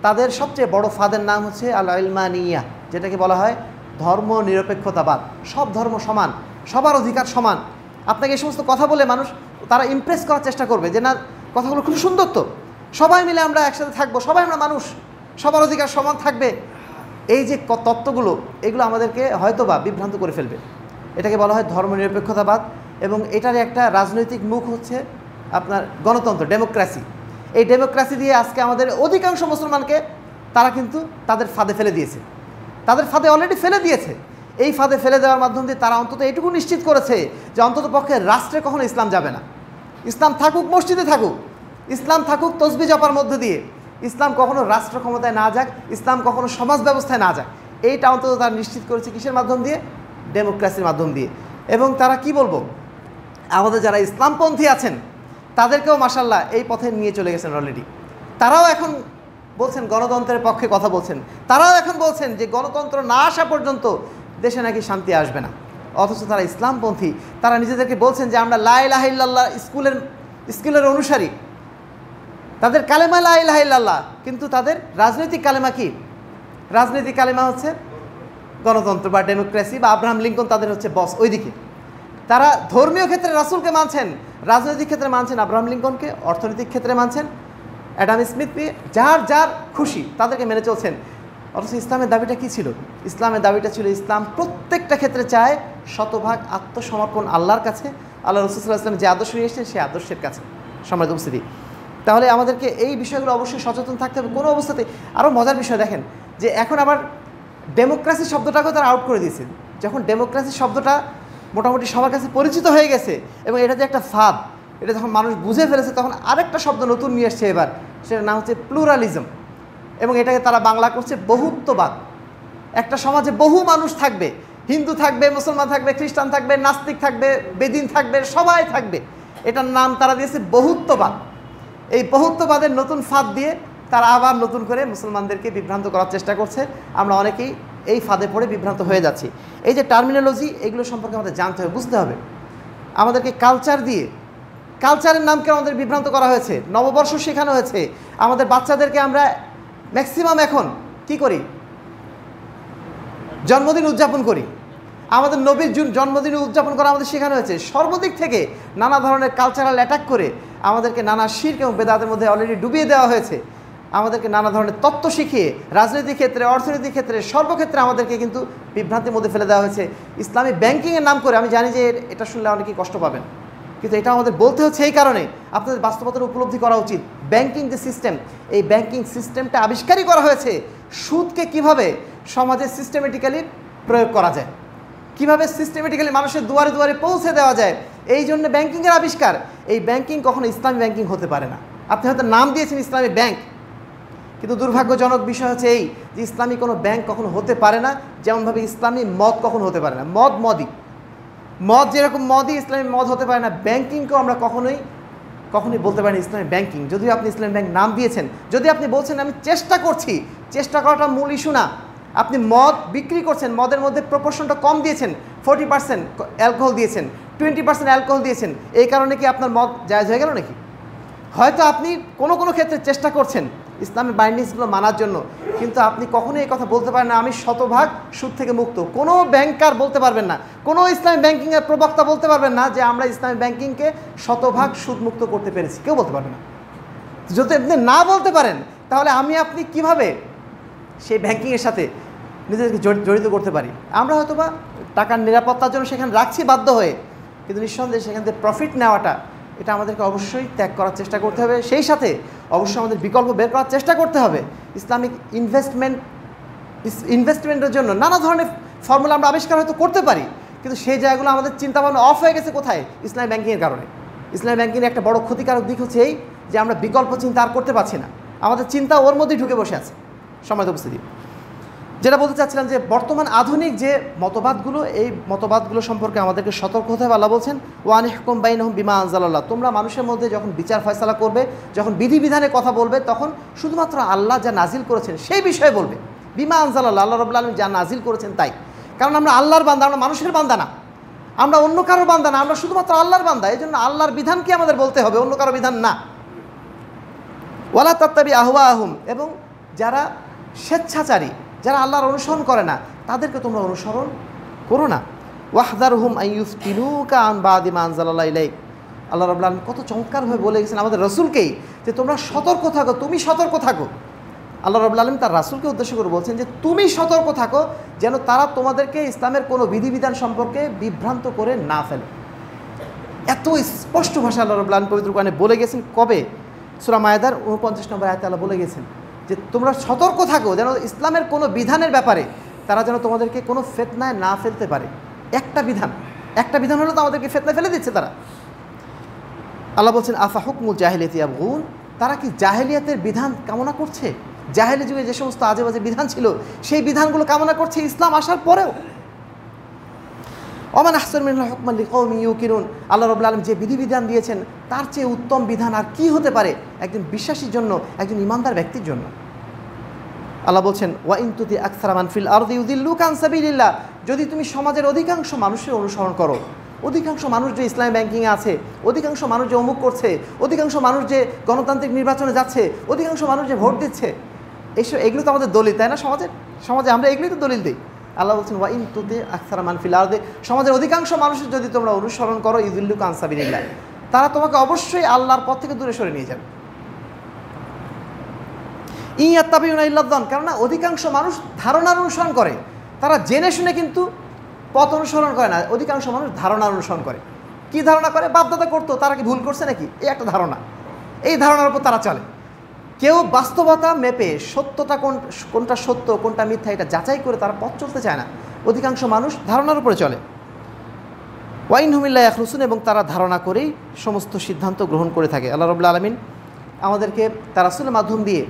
তাদের সবচেয়ে বড় ফাঁদের নাম হচ্ছে আল ইলমানিয়া, যেটাকে বলা হয় ধর্ম নিরপেক্ষতাবাদ। সব ধর্ম সমান, সবার অধিকার সমান। আপনাকে এই সমস্ত কথা বলে মানুষ, তারা ইমপ্রেস করার চেষ্টা করবে যে না, কথাগুলো খুব সুন্দর, তো সবাই মিলে আমরা একসাথে থাকবো, সবাই আমরা মানুষ, সবার অধিকার সমান থাকবে। এই যে তত্ত্বগুলো, এগুলো আমাদেরকে হয়তোবা বিভ্রান্ত করে ফেলবে। এটাকে বলা হয় ধর্মনিরপেক্ষতাবাদ, এবং এটার একটা রাজনৈতিক মুখ হচ্ছে আপনার গণতন্ত্র, ডেমোক্রেসি। এই ডেমোক্রেসি দিয়ে আজকে আমাদের অধিকাংশ মুসলমানকে তারা কিন্তু তাদের ফাঁদে ফেলে দিয়েছে, তাদের ফাঁদে অলরেডি ফেলে দিয়েছে। এই ফাঁদে ফেলে দেওয়ার মাধ্যম দিয়ে তারা অন্তত এটুকু নিশ্চিত করেছে যে অন্তত পক্ষে রাষ্ট্রে কখনো ইসলাম যাবে না। ইসলাম থাকুক মসজিদে থাকুক, ইসলাম থাকুক তসবিহ জপার মধ্যে দিয়ে, ইসলাম কখনো রাষ্ট্র ক্ষমতায় না যাক, ইসলাম কখনো সমাজ ব্যবস্থায় না যাক। এইটা অন্তত তারা নিশ্চিত করেছে কিসের মাধ্যম দিয়ে? ডেমোক্রেসির মাধ্যম দিয়ে। এবং তারা কি বলবো, আমাদের যারা ইসলামপন্থী আছেন তাদেরকেও মাশাআল্লাহ এই পথে নিয়ে চলে গেছেন অলরেডি। তারাও এখন বলছেন গণতন্ত্রের পক্ষে কথা বলছেন, তারাও এখন বলছেন যে গণতন্ত্র না আসা পর্যন্ত দেশে নাকি শান্তি আসবে না। অথচ তারা ইসলামপন্থী, তারা নিজেদেরকে বলছেন যে আমরা লা ইলাহা ইল্লাল্লাহ স্কুলের অনুসারী, তাদের কালেমা লা ইলাহা ইল্লাল্লাহ, কিন্তু তাদের রাজনৈতিক কালেমা কি? রাজনৈতিক কালেমা হচ্ছে গণতন্ত্র বা ডেমোক্রেসি, বা আব্রাহাম লিঙ্কন তাদের হচ্ছে বস ওইদিকে। তারা ধর্মীয় ক্ষেত্রে রাসূলকে মানছেন, রাজনৈতিক ক্ষেত্রে মানছেন আব্রাহাম লিঙ্কনকে, অর্থনৈতিক ক্ষেত্রে মানছেন অ্যাডাম স্মিথকে, যার যার খুশি তাদেরকে মেনে চলছেন। অথচ ইসলামের দাবিটা কী ছিল? ইসলামের দাবিটা ছিল ইসলাম প্রত্যেকটা ক্ষেত্রে চায় শতভাগ আত্মসমর্পণ আল্লাহর কাছে, আল্লাহ রাসূল সাল্লাল্লাহু আলাইহি ওয়াসাল্লাম যে আদর্শ নিয়ে এসেছেন সেই আদর্শের কাছে। সম্মানিত উপস্থিতি, তাহলে আমাদেরকে এই বিষয়গুলো অবশ্যই সচেতন থাকতে হবে। কোনো অবস্থাতে আরও মজার বিষয় দেখেন যে এখন আবার ডেমোক্রেসি শব্দটাকেও তারা আউট করে দিয়েছে। যখন ডেমোক্রেসি শব্দটা মোটামুটি সবার কাছে পরিচিত হয়ে গেছে এবং এটা যে একটা ফাঁদ, এটা যখন মানুষ বুঝে ফেলেছে, তখন আরেকটা শব্দ নতুন নিয়ে এসছে এবার, সেটার নাম হচ্ছে প্লুরালিজম। এবং এটাকে তারা বাংলা করছে বহুত্ববাদ। একটা সমাজে বহু মানুষ থাকবে, হিন্দু থাকবে, মুসলমান থাকবে, খ্রিস্টান থাকবে, নাস্তিক থাকবে, বেদিন থাকবে, সবাই থাকবে। এটার নাম তারা দিয়েছে বহুত্ববাদ। এই বহুত্ববাদের নতুন ফাঁদ দিয়ে তারা আবার নতুন করে মুসলমানদেরকে বিভ্রান্ত করার চেষ্টা করছে। আমরা অনেকেই এই ফাঁদে পড়ে বিভ্রান্ত হয়ে যাচ্ছি। এই যে টার্মিনোলজি, এগুলো সম্পর্কে আমাদের জানতে হবে, বুঝতে হবে। আমাদেরকে কালচার দিয়ে, কালচারের নামকে আমাদের বিভ্রান্ত করা হয়েছে, নববর্ষ শেখানো হয়েছে। আমাদের বাচ্চাদেরকে আমরা ম্যাক্সিমাম এখন কি করি? জন্মদিন উদযাপন করি। আমাদের নবীর জন্মদিন উদযাপন করা আমাদের শেখানো হয়েছে। সর্বদিক থেকে নানা ধরনের কালচারাল অ্যাটাক করে আমাদেরকে নানা শিরক এবং বেদাতের মধ্যে অলরেডি ডুবিয়ে দেওয়া হয়েছে। আমাদেরকে নানা ধরনের তত্ত্ব শিখিয়ে রাজনৈতিক ক্ষেত্রে, অর্থনৈতিক ক্ষেত্রে, সর্বক্ষেত্রে আমাদেরকে কিন্তু বিভ্রান্তির মধ্যে ফেলে দেওয়া হয়েছে। ইসলামী ব্যাংকিংয়ের নাম করে, আমি জানি যে এটা শুনলে অনেকেই কষ্ট পাবেন, কিন্তু এটা আমাদের বলতে হচ্ছে এই কারণে আপনাদের বাস্তবতার উপলব্ধি করা উচিত। ব্যাংকিং যে সিস্টেম, এই ব্যাংকিং সিস্টেমটা আবিষ্কারই করা হয়েছে সুদকে কিভাবে সমাজে সিস্টেমেটিক্যালি প্রয়োগ করা যায়, কিভাবে সিস্টেমেটিক্যালি মানুষের দুয়ারে দুয়ারে পৌঁছে দেওয়া যায়। এই জন্য ব্যাংকিংয়ের আবিষ্কার। এই ব্যাংকিং কখনো ইসলামী ব্যাংকিং হতে পারে না। আপনি হয়তো নাম দিয়েছেন ইসলামী ব্যাংক, কিন্তু দুর্ভাগ্যজনক বিষয় হচ্ছে এই যে ইসলামী কোনো ব্যাংক কখনো হতে পারে না, যেমনভাবে ইসলামী মদ কখনো হতে পারে না। মদ যেরকম মদই, ইসলামী মদ হতে পারে না। ব্যাংকিংকেও আমরা কখনোই বলতে পারি না ইসলামী ব্যাংকিং, যদিও আপনি ইসলামী ব্যাংক নাম দিয়েছেন। যদি আপনি বলছেন আমি চেষ্টা করছি, চেষ্টা করাটা মূল ইস্যু না। আপনি মদ বিক্রি করছেন, মদের মধ্যে প্রপোর্শনটা কম দিয়েছেন, 40% অ্যালকোহল দিয়েছেন, 20% অ্যালকোহল দিয়েছেন, এই কারণে কি আপনার মদ জায়েজ হয়ে গেল নাকি? হয়তো আপনি কোনো ক্ষেত্রে চেষ্টা করছেন ইসলামের বাইন্ডিংসগুলো মানার জন্য, কিন্তু আপনি কখনোই এই কথা বলতে পারেন না আমি শতভাগ সুদ থেকে মুক্ত। কোনো ব্যাংকার বলতে পারবেন না, কোনো ইসলামী ব্যাংকিংয়ের প্রবক্তা বলতে পারবেন না যে আমরা ইসলামী ব্যাংকিংকে শতভাগ সুদ মুক্ত করতে পেরেছি, কেউ বলতে পারবে না। যদি আপনি না বলতে পারেন, তাহলে আপনি কিভাবে সেই ব্যাংকিংয়ের সাথে নিজেদেরকে জড়িত করতে পারি। আমরা হয়তো বা টাকার নিরাপত্তার জন্য সেখানে রাখছি বাধ্য হয়ে, কিন্তু নিঃসন্দেহে সেখান থেকে প্রফিট নেওয়াটা এটা আমাদেরকে অবশ্যই ত্যাগ করার চেষ্টা করতে হবে। সেই সাথে অবশ্যই আমাদের বিকল্প বের করার চেষ্টা করতে হবে। ইসলামিক ইনভেস্টমেন্টের জন্য নানা ধরনের ফর্মুলা আমরা আবিষ্কার হয়তো করতে পারি, কিন্তু সেই জায়গাগুলো আমাদের চিন্তাভাবনা অফ হয়ে গেছে কোথায়? ইসলামী ব্যাংকিংয়ের কারণে। ইসলামী ব্যাংকিংয়ের একটা বড় ক্ষতিকারক দিক হচ্ছে এই যে আমরা বিকল্প চিন্তা আর করতে পারছি না, আমাদের চিন্তা ওর মধ্যেই ঢুকে বসে আছে। সম্মানিত উপস্থিতি, যেটা বলতে চাচ্ছিলাম যে বর্তমান আধুনিক যে মতবাদগুলো, এই মতবাদগুলো সম্পর্কে আমাদেরকে সতর্ক হতে হবে। আল্লাহ বলছেন ওয়া আনিহকুম বাইনাহুম বিমা আনজালাল্লাহ, তোমরা মানুষের মধ্যে যখন বিচার ফয়সালা করবে, যখন বিধিবিধানে কথা বলবে, তখন শুধুমাত্র আল্লাহ যা নাজিল করেছেন সেই বিষয়ে বলবে। বিমা আনজালাল্লাহ, আল্লাহ রাব্বুল আলামিন যা নাজিল করেছেন তাই। কারণ আমরা আল্লাহর বান্দা, আমরা মানুষের বান্দা না, আমরা অন্য কারোর বান্দা না, আমরা শুধুমাত্র আল্লাহর বান্দা। এই জন্য আল্লাহর বিধানকে আমাদের বলতে হবে, অন্য কারো বিধান না। ওয়ালা তাত্তাবি আহওয়াহুম, এবং যারা স্বেচ্ছাচারী, যারা আল্লাহর অনুসরণ করে না, তাদেরকে তোমরা অনুসরণ করো না। ওয়াহদারহুম আন ইফতিনুকা আন বাদি মা আনজালাল্লাহু ইলাইক, আল্লাহ রাব্বুল আলামিন কত চমৎকারভাবে বলে গেছেন আমাদের রাসূলকেই যে তোমরা সতর্ক থাকো, তুমি সতর্ক থাকো। আল্লাহ রাব্বুল আলামিন তার রাসূলকে উদ্দেশ্য করে বলছেন যে তুমি সতর্ক থাকো, যেন তারা তোমাদেরকে ইসলামের কোনো বিধিবিধান সম্পর্কে বিভ্রান্ত করে না ফেলে। এত স্পষ্ট ভাষা আল্লাহ রাব্বুল আলামিন পবিত্র কোরআনে বলে গেছেন। কবে? সূরা মায়েদার 49 নম্বর আয়াতে আল্লাহ বলে গেছেন যে তোমরা সতর্ক থাকো, যেন ইসলামের কোনো বিধানের ব্যাপারে তারা যেন তোমাদেরকে কোনো ফিতনায় না ফেলতে পারে। একটা বিধান হলো তো আমাদেরকে ফিতনায় ফেলে দিচ্ছে তারা। আল্লাহ বলছেন আফা হুকমুল জাহিলিয়াতি ইয়াবগুন, তারা কি জাহেলিয়াতের বিধান কামনা করছে? জাহেলি যুগে যে সমস্ত আজে বাজে বিধান ছিল সেই বিধানগুলো কামনা করছে ইসলাম আসার পরেও। ওমান আহসানু মিনাল হুকমি লিকাওমিন ইউকিনুন, আল্লাহ রাব্বুল আলামিন যে বিধিবিধান দিয়েছেন তার চেয়ে উত্তম বিধান আর কি হতে পারে একজন বিশ্বাসীর জন্য, একজন ইমানদার ব্যক্তির জন্য। আল্লাহ বলছেন ওয়া ইন তুতি আকসারা মান ফিল আরদি ইউদিল্লুকা আন সাবিলিল্লাহ, যদি তুমি সমাজের অধিকাংশ মানুষের অনুসরণ করো, অধিকাংশ মানুষ যে ইসলামী ব্যাংকিংয়ে আছে, অধিকাংশ মানুষ যে অমুক করছে, অধিকাংশ মানুষ যে গণতান্ত্রিক নির্বাচনে যাচ্ছে, অধিকাংশ মানুষ যে ভোট দিচ্ছে, এগুলো তো আমাদের দলিল, তাই না? সমাজে আমরা এগুলোই তো দলিল দিই। আল্লাহ বলছেন ওয়া ইন তুতি আকসারা মান ফিল আরদি, সমাজের অধিকাংশ মানুষের যদি তোমরা অনুসরণ করো, ইউদিল্লুকা আন সাবিলিল্লাহ, তারা তোমাকে অবশ্যই আল্লাহর পথ থেকে দূরে সরে নিয়ে যাবে। ইয়াত্তাবিউনা ইল্লা যান, কেননা অধিকাংশ মানুষ ধারণার অনুসরণ করে, তারা জেনে শুনে কিন্তু পথ অনুসরণ করে না। অধিকাংশ মানুষ ধারণার অনুসরণ করে। কি ধারণা করে? বাপদাদা করতো, তারা কি ভুল করছে নাকি, এই একটা ধারণা, এই ধারণার উপর তারা চলে। কেউ বাস্তবতা মেপে সত্যতা কোনটা সত্য কোনটা মিথ্যা এটা যাচাই করে তারা পথ চলতে চায় না। অধিকাংশ মানুষ ধারণার উপরে চলে। ওয়াইনহুম ইল্লা ইয়াখরুসুন, এবং তারা ধারণা করেই সমস্ত সিদ্ধান্ত গ্রহণ করে থাকে। আল্লাহ রাব্বুল আলামিন আমাদেরকে তার রাসূলের মাধ্যম দিয়ে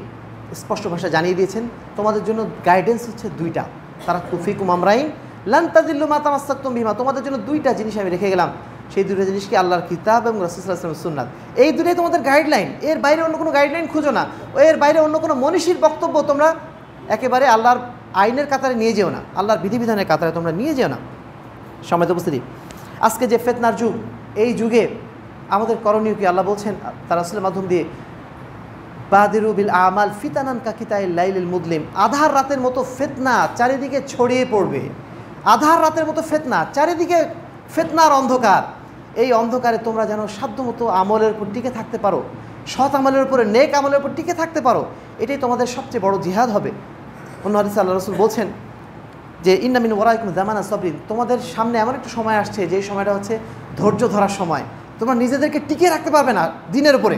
স্পষ্ট ভাষা জানিয়ে দিয়েছেন তোমাদের জন্য গাইডেন্স হচ্ছে দুইটা, তারা তুফিকুম আমরাইন লান তাযিল্লু মা তামাসসাকতুম বিহিমা, তোমাদের জন্য দুইটা জিনিস আমি রেখে গেলাম। সেই দুইটা জিনিস কি? আল্লাহর কিতাব এবং রাসূল সাল্লাল্লাহু আলাইহি ওয়াসাল্লামের সুন্নাত। এই দুটোই তোমাদের গাইডলাইন, এর বাইরে অন্য কোনো গাইডলাইন খুঁজো না, এর বাইরে অন্য কোনো মনীষীর বক্তব্য তোমরা একেবারে আল্লাহর আইনের কাতারে নিয়ে যেও না, আল্লাহর বিধিবিধানের কাতারে তোমরা নিয়ে যেও না। সম্মানিত উপস্থিতি, আজকে যে ফিতনার যুগ, এই যুগে আমাদের করণীয় কি? আল্লাহ বলছেন তার রাসূলের মাধ্যম দিয়ে বাদিরু বিল আমাল ফিতানান কাকিতাইল লাইলিল মুদলিম, আধার রাতের মতো ফিতনা চারিদিকে ছড়িয়ে পড়বে। আধার রাতের মতো ফিতনা, চারিদিকে ফিতনার অন্ধকার। এই অন্ধকারে তোমরা যেন সাধ্যমতো আমলের উপর টিকে থাকতে পারো, সৎ আমলের উপরে, নেক আমলের উপর টিকে থাকতে পারো। এটাই তোমাদের সবচেয়ে বড় জিহাদ হবে। অন্য হাদিসে আল্লাহ রাসূল বলছেন যে ইন্না মিন ওয়ারাইকুম জামানা সাবরিন, তোমাদের সামনে এমন একটা সময় আসছে যে সময়টা হচ্ছে ধৈর্য ধরার সময়। তোমরা নিজেদেরকে টিকে রাখতে পারবে না দিনের উপরে,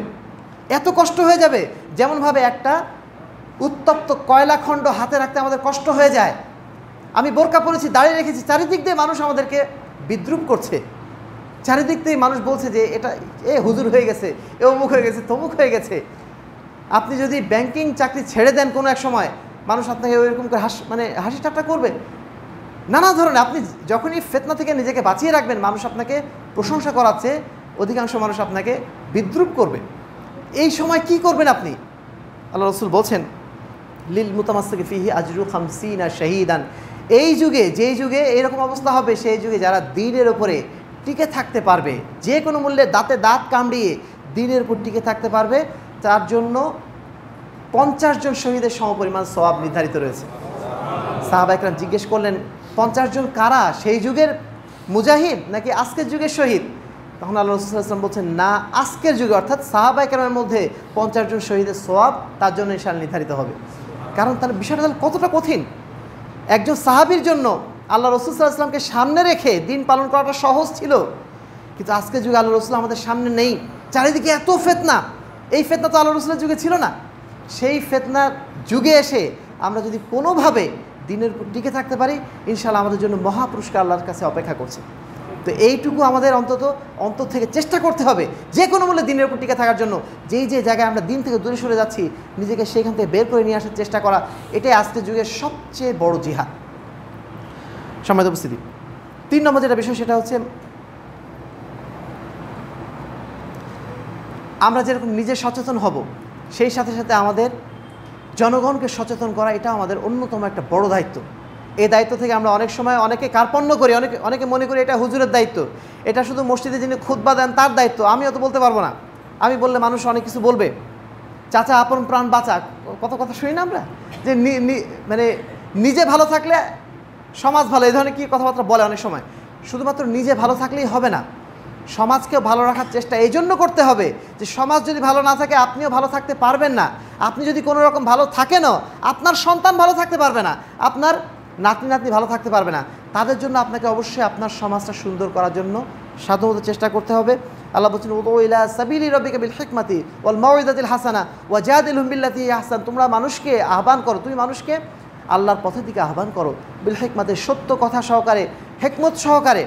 এত কষ্ট হয়ে যাবে। যেমনভাবে একটা উত্তপ্ত কয়লাখণ্ড হাতে রাখতে আমাদের কষ্ট হয়ে যায়। আমি বোরকা পরেছি, দাঁড়িয়ে রেখেছি, চারিদিক দিয়ে মানুষ আমাদেরকে বিদ্রুপ করছে, চারিদিক দিয়ে মানুষ বলছে যে এটা হুজুর হয়ে গেছে, অমুক হয়ে গেছে, তমুক হয়ে গেছে। আপনি যদি ব্যাংকিং চাকরি ছেড়ে দেন কোনো এক সময়, মানুষ আপনাকে ওইরকম করে হাসি ঠাট্টা করবে, নানা ধরনের। আপনি যখনই ফিতনা থেকে নিজেকে বাঁচিয়ে রাখবেন, মানুষ আপনাকে প্রশংসা করাচ্ছে, অধিকাংশ মানুষ আপনাকে বিদ্রুপ করবে। এই সময় কি করবেন আপনি? আল্লাহ রাসূল বলছেন লিল মুতামাসসিকি ফিহি আজরু 50 শাহীদান, এই যুগে, যেই যুগে এরকম অবস্থা হবে, সেই যুগে যারা দ্বীনের উপরে টিকে থাকতে পারবে, যে কোনো মূল্যে দাঁতে দাঁত কামড়িয়ে দ্বীনের উপর টিকে থাকতে পারবে, তার জন্য 50 জন শহীদের সমপরিমাণ সওয়াব নির্ধারিত রয়েছে। সাহাবা একরাম জিজ্ঞেস করলেন 50 জন কারা? সেই যুগের মুজাহিদ নাকি আজকের যুগের শহীদ? তখন আল্লাহ রাসূল সাল্লাল্লাহু আলাইহি ওয়াসাল্লাম বলছেন না, আজকের যুগে, অর্থাৎ সাহাবা একরামের মধ্যে 50 জন শহীদের সওয়াব তার জন্য ইনশাআল্লাহ নির্ধারিত হবে। কারণ তার বিষয়টা কতটা কঠিন। একজন সাহাবীর জন্য আল্লাহ রসুল সাল্লাল্লাহু আলাইহি ওয়াসাল্লামকে সামনে রেখে দিন পালন করাটা সহজ ছিল, কিন্তু আজকের যুগে আল্লাহ রসুল আমাদের সামনে নেই। চারিদিকে এত ফিতনা, এই ফিতনা তো আল্লাহ রসুলের যুগে ছিল না। সেই ফিতনার যুগে এসে আমরা যদি কোনোভাবে দিনের উপর টিকে থাকতে পারি, ইনশাআল্লাহ আমাদের জন্য মহা পুরস্কার আল্লাহর কাছে অপেক্ষা করছে। তো এইটুকু আমাদের অন্তর থেকে চেষ্টা করতে হবে যে কোনো মূল্যে দিনের উপর টিকে থাকার জন্য। যেই যে জায়গায় আমরা দিন থেকে দূরে সরে যাচ্ছি, নিজেকে সেখান থেকে বের করে নিয়ে আসার চেষ্টা করা, এটাই আজকের যুগের সবচেয়ে বড় জিহাদ। সম্মানিত উপস্থিতি, 3 নম্বর যেটা বিষয় সেটা হচ্ছে আমরা যেরকম নিজে সচেতন হব, সেই সাথে সাথে আমাদের জনগণকে সচেতন করা, এটা আমাদের অন্যতম একটা বড় দায়িত্ব। এই দায়িত্ব থেকে আমরা অনেক সময় অনেকে কার্পণ্য করি, অনেকে মনে করি এটা হুজুরের দায়িত্ব, এটা শুধু মসজিদে যিনি খুতবা দেন তার দায়িত্ব, আমি অত বলতে পারবো না, আমি বললে মানুষ অনেক কিছু বলবে। চাচা আপন প্রাণ বাঁচা, কত কথা শুনি না আমরা, যে মানে নিজে ভালো থাকলে সমাজ ভালো, এই ধরনের কি কথাবার্তা বলে অনেক সময়। শুধুমাত্র নিজে ভালো থাকলেই হবে না, সমাজকেও ভালো রাখার চেষ্টা এই জন্য করতে হবে যে সমাজ যদি ভালো না থাকে আপনিও ভালো থাকতে পারবেন না। আপনি যদি কোনো রকম ভালো থাকেনও, আপনার সন্তান ভালো থাকতে পারবে না, আপনার নাতনি ভালো থাকতে পারবে না। তাদের জন্য আপনাকে অবশ্যই আপনার সমাজটা সুন্দর করার জন্য সাধ্যমতো চেষ্টা করতে হবে। আল্লাহ বলছেন, উদউ ইলা সাবিলি রাব্বিকা বিল হিকমাতি ওয়াল মাউইযাতিল হাসানা ওয়াজাদিলহুম বিল্লাতী হিয়া আহসান। তোমরা মানুষকে আহ্বান করো, তুমি মানুষকে আল্লাহর পথের দিকে আহ্বান করো, বিল হিকমাতে, সত্য কথা সহকারে, হিকমত সহকারে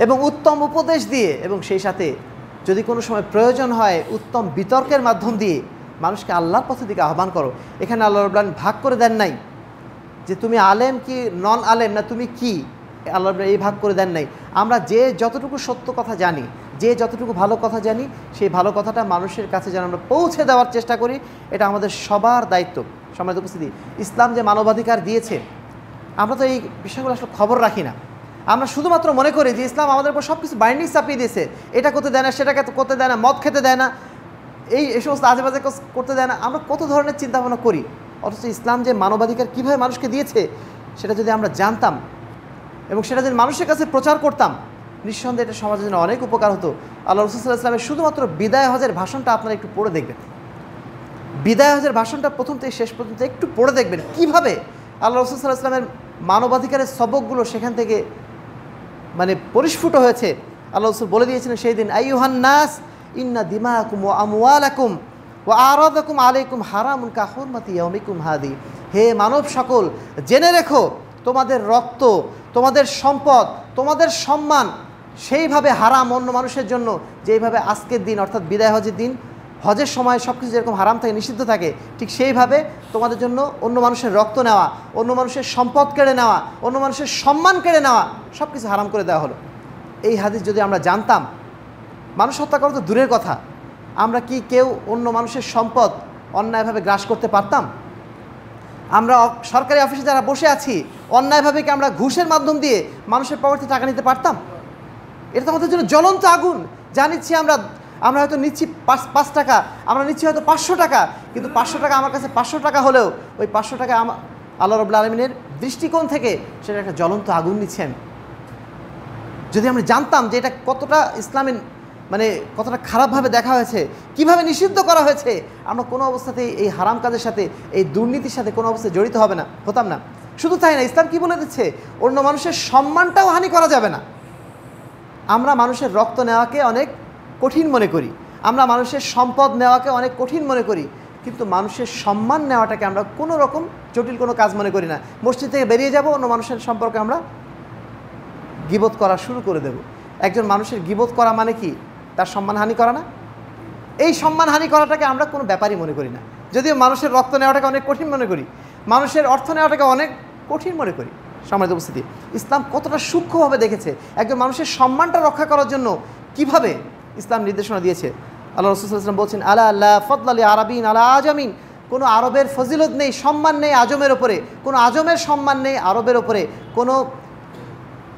এবং উত্তম উপদেশ দিয়ে, এবং সেই সাথে যদি কোনো সময় প্রয়োজন হয় উত্তম বিতর্কের মাধ্যম দিয়ে মানুষকে আল্লাহর পথের দিকে আহ্বান করো। এখানে আল্লাহ রাব্বুল আলামিন ভাগ করে দেন নাই যে তুমি আলেম কি নন আলেম, না তুমি কি, আল্লাহ এই ভাগ করে দেন নাই। আমরা যে যতটুকু সত্য কথা জানি, যে যতটুকু ভালো কথা জানি, সেই ভালো কথাটা মানুষের কাছে যেন আমরা পৌঁছে দেওয়ার চেষ্টা করি, এটা আমাদের সবার দায়িত্ব। সম্মানিত উপস্থিতি, ইসলাম যে মানবাধিকার দিয়েছে, আমরা তো এই বিষয়গুলো আসলে খবর রাখি না। আমরা শুধুমাত্র মনে করি যে ইসলাম আমাদের উপর সব কিছু বাইন্ডিং চাপিয়ে দিয়েছে, এটা করতে দেয় না, সেটাকে করতে দেয় না, মদ খেতে দেয় না, এই সমস্ত আজেবাজে করতে দেয় না। আমরা কত ধরনের চিন্তাভাবনা করি, অথচ ইসলাম যে মানবাধিকার কীভাবে মানুষকে দিয়েছে সেটা যদি আমরা জানতাম এবং সেটা যদি মানুষের কাছে প্রচার করতাম, নিঃসন্দেহে এটা সমাজের জন্য অনেক উপকার হতো। আল্লাহ রাসূল সাল্লাল্লাহু আলাইহি ওয়াসাল্লামের শুধুমাত্র বিদায় হজের ভাষণটা আপনারা একটু পড়ে দেখবেন। বিদায় হজের ভাষণটা প্রথম থেকে শেষ পর্যন্ত একটু পড়ে দেখবেন কীভাবে আল্লাহ রাসূল সাল্লাল্লাহু আলাইহি ওয়াসাল্লামের মানবাধিকারের সবকগুলো সেখান থেকে মানে পরিস্ফুট হয়েছে। আল্লাহ রাসূল বলে দিয়েছিলেন সেই দিন, আইয়ুহান নাস ইন্না দিমাকুম ওয়া আমওয়ালাকুম ওয়া আরাদাকুম আলাইকুম হারামুন কা হুরমাতি ইয়াউমিকুম হাদি। হে মানব সকল, জেনে রেখো তোমাদের রক্ত, তোমাদের সম্পদ, তোমাদের সম্মান সেইভাবে হারাম অন্য মানুষের জন্য যেইভাবে আজকের দিন অর্থাৎ বিদায় হজের দিন, হজের সময় সব কিছু যেরকম হারাম থাকে, নিষিদ্ধ থাকে, ঠিক সেইভাবে তোমাদের জন্য অন্য মানুষের রক্ত নেওয়া, অন্য মানুষের সম্পদ কেড়ে নেওয়া, অন্য মানুষের সম্মান কেড়ে নেওয়া, সব কিছু হারাম করে দেওয়া হলো। এই হাদিস যদি আমরা জানতাম, মানুষ হত্যা করা তো দূরের কথা, আমরা কি কেউ অন্য মানুষের সম্পদ অন্যায়ভাবে গ্রাস করতে পারতাম? আমরা সরকারি অফিসে যারা বসে আছি, অন্যায়ভাবে কি আমরা ঘুষের মাধ্যম দিয়ে মানুষের পকেটে টাকা নিতে পারতাম? এটা তো আমাদের জন্য জ্বলন্ত আগুন। যা নিচ্ছি আমরা হয়তো নিচ্ছি 5 টাকা, আমরা নিচ্ছি হয়তো 500 টাকা, কিন্তু 500 টাকা আমার কাছে 500 টাকা হলেও ওই 500 টাকা আল্লাহ রাব্বুল আলামিনের দৃষ্টিকোণ থেকে সেটা একটা জ্বলন্ত আগুন নিচ্ছি আমি। যদি আমরা জানতাম যে এটা কতটা ইসলামের মানে কতটা খারাপভাবে দেখা হয়েছে, কিভাবে নিষিদ্ধ করা হয়েছে, আমরা কোনো অবস্থাতেই এই হারাম কাজের সাথে, এই দুর্নীতির সাথে কোনো অবস্থায় জড়িত হতাম না। শুধু তাই না, ইসলাম কি বলে দিচ্ছে, অন্য মানুষের সম্মানটাও হানি করা যাবে না। আমরা মানুষের রক্ত নেওয়াকে অনেক কঠিন মনে করি, আমরা মানুষের সম্পদ নেওয়াকে অনেক কঠিন মনে করি, কিন্তু মানুষের সম্মান নেওয়াটাকে আমরা কোনো রকম জটিল কোনো কাজ মনে করি না। মসজিদ থেকে বেরিয়ে যাব, অন্য মানুষের সম্পর্কে আমরা গীবত করা শুরু করে দেব। একজন মানুষের গীবত করা মানে কি? তার সম্মানহানি করা না? এই সম্মানহানি করাটাকে আমরা কোনো ব্যাপারই মনে করি না, যদিও মানুষের রক্ত নেওয়াটাকে অনেক কঠিন মনে করি, মানুষের অর্থ নেওয়াটাকে অনেক কঠিন মনে করি। সম্মানিত উপস্থিতি, ইসলাম কতটা সূক্ষ্মভাবে দেখেছে একজন মানুষের সম্মানটা রক্ষা করার জন্য কিভাবে ইসলাম নির্দেশনা দিয়েছে। আল্লাহ রাসূল সাল্লাল্লাহু আলাইহি ওয়াসাল্লাম বলছেন, আলা লা ফাদলা লি আরাবিন আলা আজামিন, কোনো আরবের ফজিলত নেই, সম্মান নেই আজমের ওপরে, কোনো আজমের সম্মান নেই আরবের ওপরে, কোনো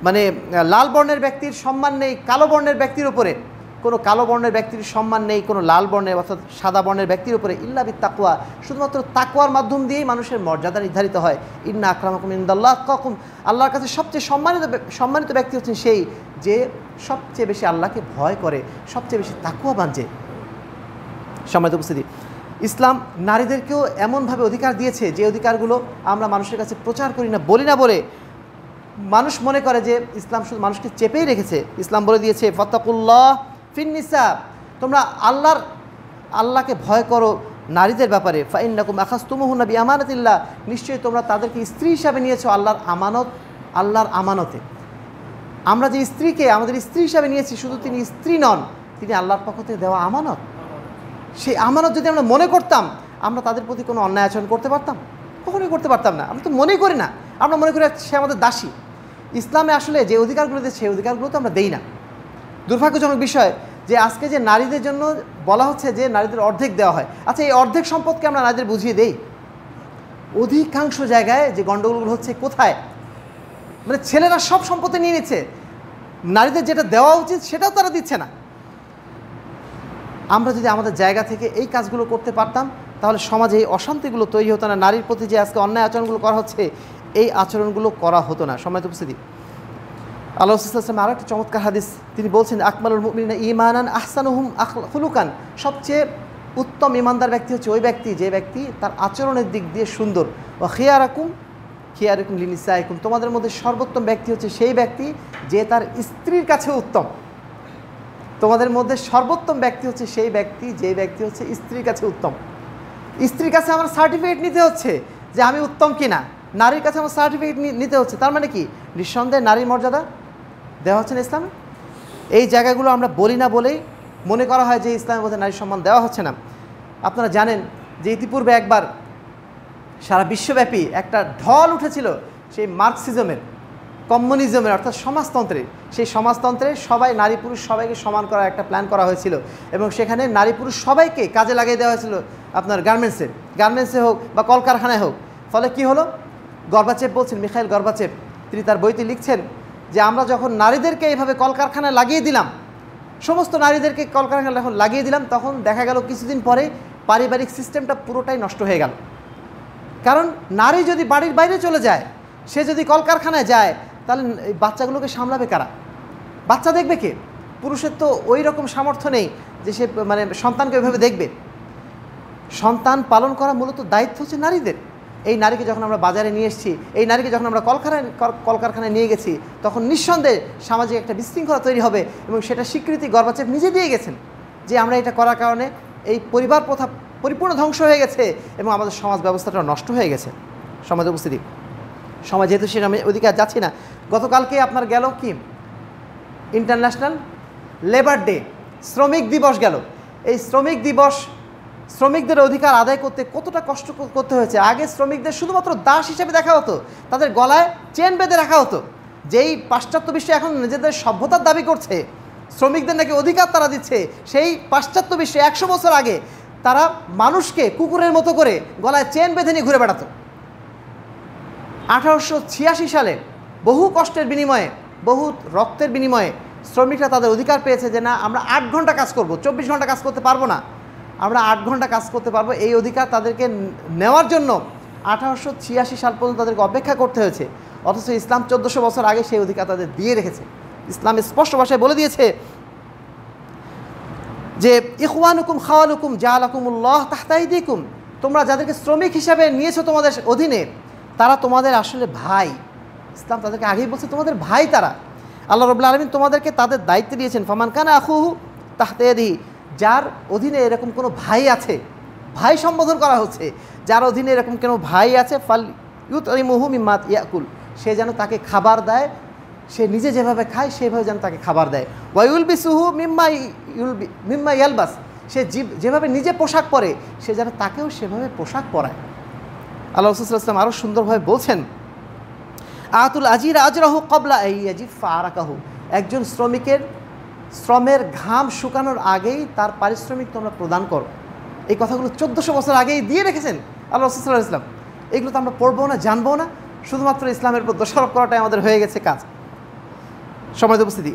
মানে লাল বর্ণের ব্যক্তির সম্মান নেই কালো বর্ণের ব্যক্তির ওপরে, কোনো কালো বর্ণের ব্যক্তির সম্মান নেই কোনো লাল বর্ণের অর্থাৎ সাদা বর্ণের ব্যক্তির উপরে, ইল্লা বিত তাকওয়া, শুধুমাত্র তাকওয়ার মাধ্যম দিয়েই মানুষের মর্যাদা নির্ধারিত হয়। ইন্না আকরামাকুম ইনদাল্লাহ আতকাকুম, আল্লাহর কাছে সবচেয়ে সম্মানিত ব্যক্তি হচ্ছেন সেই যে সবচেয়ে বেশি আল্লাহকে ভয় করে, সবচেয়ে বেশি তাকওয়াবান। যে সম্মানিত উপস্থিতি, ইসলাম নারীদেরকেও এমনভাবে অধিকার দিয়েছে যে অধিকারগুলো আমরা মানুষের কাছে প্রচার করি না, বলি না বলে মানুষ মনে করে যে ইসলাম শুধু মানুষকে চেপেই রেখেছে। ইসলাম বলে দিয়েছে ফাত্তাকুল্লাহ ফিন্নিসা, তোমরা আল্লাহকে ভয় করো নারীদের ব্যাপারে। ফাইন্নাকুম আখাযতুমুহুন্না বিআমানাতিল্লাহ, নিশ্চয়ই তোমরা তাদেরকে স্ত্রী হিসাবে নিয়েছো আল্লাহর আমানতে। আমরা যে স্ত্রীকে আমাদের স্ত্রী হিসাবে নিয়েছি, শুধু তিনি স্ত্রী নন, তিনি আল্লাহর পক্ষ থেকে দেওয়া আমানত। সেই আমানত যদি আমরা মনে করতাম, আমরা তাদের প্রতি কোনো অন্যায় আচরণ করতে পারতাম? কখনোই করতে পারতাম না। আমরা তো মনেই করি না, আমরা মনে করি সে আমাদের দাসী। ইসলামে আসলে যে অধিকারগুলো দিয়েছে সেই অধিকারগুলো তো আমরা দেই না। দুর্ভাগ্যজনক বিষয় যে আজকে যে নারীদের জন্য বলা হচ্ছে যে নারীদের অর্ধেক দেওয়া হয়। আচ্ছা, এই অর্ধেক সম্পদকে আমরা নারীদের বুঝিয়ে দেই? অধিকাংশ জায়গায় যে গণ্ডগোলগুলো হচ্ছে কোথায়, মানে ছেলেরা সব সম্পত্তি নিয়ে নিচ্ছে, নারীদের যেটা দেওয়া উচিত সেটাও তারা দিচ্ছে না। আমরা যদি আমাদের জায়গা থেকে এই কাজগুলো করতে পারতাম, তাহলে সমাজে এই অশান্তিগুলো তৈরি হতো না। নারীর প্রতি যে আজকে অন্যায় আচরণগুলো করা হচ্ছে, এই আচরণগুলো করা হতো না। সম্মানিত উপস্থিতি, আল্লাহ রাসূল সাল্লাল্লাহু আলাইহি ওয়াসাল্লাম আরও একটা চমৎকার হাদিস তিনি বলছেন, আকমালুল মুমিনিনা ঈমানান আহসানুহুম খুলুকান, সবচেয়ে উত্তম ইমানদার ব্যক্তি হচ্ছে ওই ব্যক্তি যে ব্যক্তি তার আচরণের দিক দিয়ে সুন্দর। ওয়া খিয়ারুকুম লিনিসাইকুম, তোমাদের মধ্যে সর্বোত্তম ব্যক্তি হচ্ছে সেই ব্যক্তি যে তার স্ত্রীর কাছে উত্তম। তোমাদের মধ্যে সর্বোত্তম ব্যক্তি হচ্ছে সেই ব্যক্তি যে ব্যক্তি হচ্ছে স্ত্রীর কাছে উত্তম। স্ত্রীর কাছে আমার সার্টিফিকেট নিতে হচ্ছে যে আমি উত্তম কিনা, নারীর কাছে আমার সার্টিফিকেট নিতে হচ্ছে। তার মানে কি? নিঃসন্দেহে নারীর মর্যাদা দেওয়া হচ্ছে না ইসলামে। এই জায়গাগুলো আমরা বলি না বলেই মনে করা হয় যে ইসলামের মধ্যে নারীর সম্মান দেওয়া হচ্ছে না। আপনারা জানেন যে ইতিপূর্বে একবার সারা বিশ্বব্যাপী একটা ঢল উঠেছিল সেই মার্কসিজমের, কমিউনিজমের, অর্থাৎ সমাজতন্ত্রের। সেই সমাজতন্ত্রে সবাই নারী পুরুষ সবাইকে সমান করার একটা প্ল্যান করা হয়েছিল এবং সেখানে নারী পুরুষ সবাইকে কাজে লাগিয়ে দেওয়া হয়েছিল আপনার গার্মেন্টসে হোক বা কলকারখানায় হোক। ফলে কি হলো? গর্বাচেভ বলছেন, মিখাইল গর্বাচেভ, তিনি তার বইতে লিখছেন যে আমরা যখন নারীদেরকে এইভাবে কলকারখানায় লাগিয়ে দিলাম, সমস্ত নারীদেরকে কলকারখানায় যখন লাগিয়ে দিলাম, তখন দেখা গেল কিছুদিন পরে পারিবারিক সিস্টেমটা পুরোটাই নষ্ট হয়ে গেল। কারণ নারী যদি বাড়ির বাইরে চলে যায়, সে যদি কলকারখানায় যায়, তাহলে এই বাচ্চাগুলোকে সামলাবে কারা? বাচ্চা দেখবে কে? পুরুষের তো ওই রকম সামর্থ্য নেই যে সে মানে সন্তানকে ওইভাবে দেখবে। সন্তান পালন করা মূলত দায়িত্ব হচ্ছে নারীদের। এই নারীকে যখন আমরা বাজারে নিয়ে এসেছি, এই নারীকে যখন আমরা কলকারখানায় নিয়ে গেছি, তখন নিঃসন্দেহে সামাজিক একটা বিশৃঙ্খলা তৈরি হবে এবং সেটা স্বীকৃতি গর্বাচেভ নিজে দিয়ে গেছেন যে আমরা এটা করার কারণে এই পরিবার প্রথা পরিপূর্ণ ধ্বংস হয়ে গেছে এবং আমাদের সমাজ ব্যবস্থাটা নষ্ট হয়ে গেছে। সমাজে উপস্থিতি, সমাজ যেহেতু সেটা আমি ওদিকে আর যাচ্ছি না। গতকালকে আপনার গেল কি ইন্টারন্যাশনাল লেবার ডে, শ্রমিক দিবস গেল। এই শ্রমিক দিবস শ্রমিকদের অধিকার আদায় করতে কতটা কষ্ট করতে হয়েছে। আগে শ্রমিকদের শুধুমাত্র দাস হিসেবে দেখা হতো, তাদের গলায় চেন বেঁধে রাখা হতো। যেই পাশ্চাত্য বিশ্বে এখন নিজেদের সভ্যতার দাবি করছে, শ্রমিকদের নাকি অধিকার তারা দিচ্ছে, সেই পাশ্চাত্য বিশ্বে 100 বছর আগে তারা মানুষকে কুকুরের মতো করে গলায় চেন বেঁধে নিয়ে ঘুরে বেড়াতো। 1886 সালে বহু কষ্টের বিনিময়ে, বহু রক্তের বিনিময়ে শ্রমিকরা তাদের অধিকার পেয়েছে যে না, আমরা 8 ঘন্টা কাজ করব, 24 ঘন্টা কাজ করতে পারবো না, আমরা 8 ঘন্টা কাজ করতে পারবো। এই অধিকার তাদেরকে নেওয়ার জন্য 1886 সাল পর্যন্ত তাদেরকে অপেক্ষা করতে হয়েছে। অথচ ইসলাম 1400 বছর আগে সেই অধিকার তাদের দিয়ে রেখেছে। ইসলাম স্পষ্ট ভাষায় বলে দিয়েছে যে ইখওয়ানুকুম খাওয়ালুকুম জাআলাকুমুল্লাহ তাহতা আইদিকুম, তোমরা যাদেরকে শ্রমিক হিসাবে নিয়েছো তোমাদের অধীনে, তারা তোমাদের আসলে ভাই। ইসলাম তাদেরকে আগেই বলছে তোমাদের ভাই তারা। আল্লাহ রাব্বুল আলামিন তোমাদেরকে তাদের দায়িত্ব দিয়েছেন। ফামান কানা আখুহু তাহতা ইয়াদিহি, যার অধীনে এরকম কোনো ভাই আছে, ভাই সম্বোধন করা হচ্ছে, যার অধীনে এরকম কোনো ভাই আছে, ফাল ইউতইমুহু মিম্মা ইয়াকুল, সে যেন তাকে খাবার দেয়, সে নিজে যেভাবে খায় সেভাবে যেন তাকে খাবার দেয়। ওয়াইউলবিসুহু মিম্মা ইয়ালবাস, সে যেভাবে নিজে পোশাক পরে সে যেন তাকেও সেভাবে পোশাক পরায়। আল্লাহ রাসূল সাল্লাল্লাহু আলাইহি ওয়াসাল্লাম আরও সুন্দরভাবে বলছেন, আতুল আজির আজরাহু ক্বাবলা আইয়াজিফা আরাকাহু, একজন শ্রমিকের শ্রমের ঘাম শুকানোর আগেই তার পারিশ্রমিক তোমরা প্রদান করো। এই কথাগুলো 1400 বছর আগেই দিয়ে রেখেছেন আল্লাহ রাসূল সাল্লাল্লাহু আলাইহি ওয়াসাল্লাম। এগুলো তো আমরা পড়বো না, জানবো না, শুধুমাত্র ইসলামের উপর দোষারোপ করাটাই আমাদের হয়ে গেছে কাজ। সম্মানিত উপস্থিতি,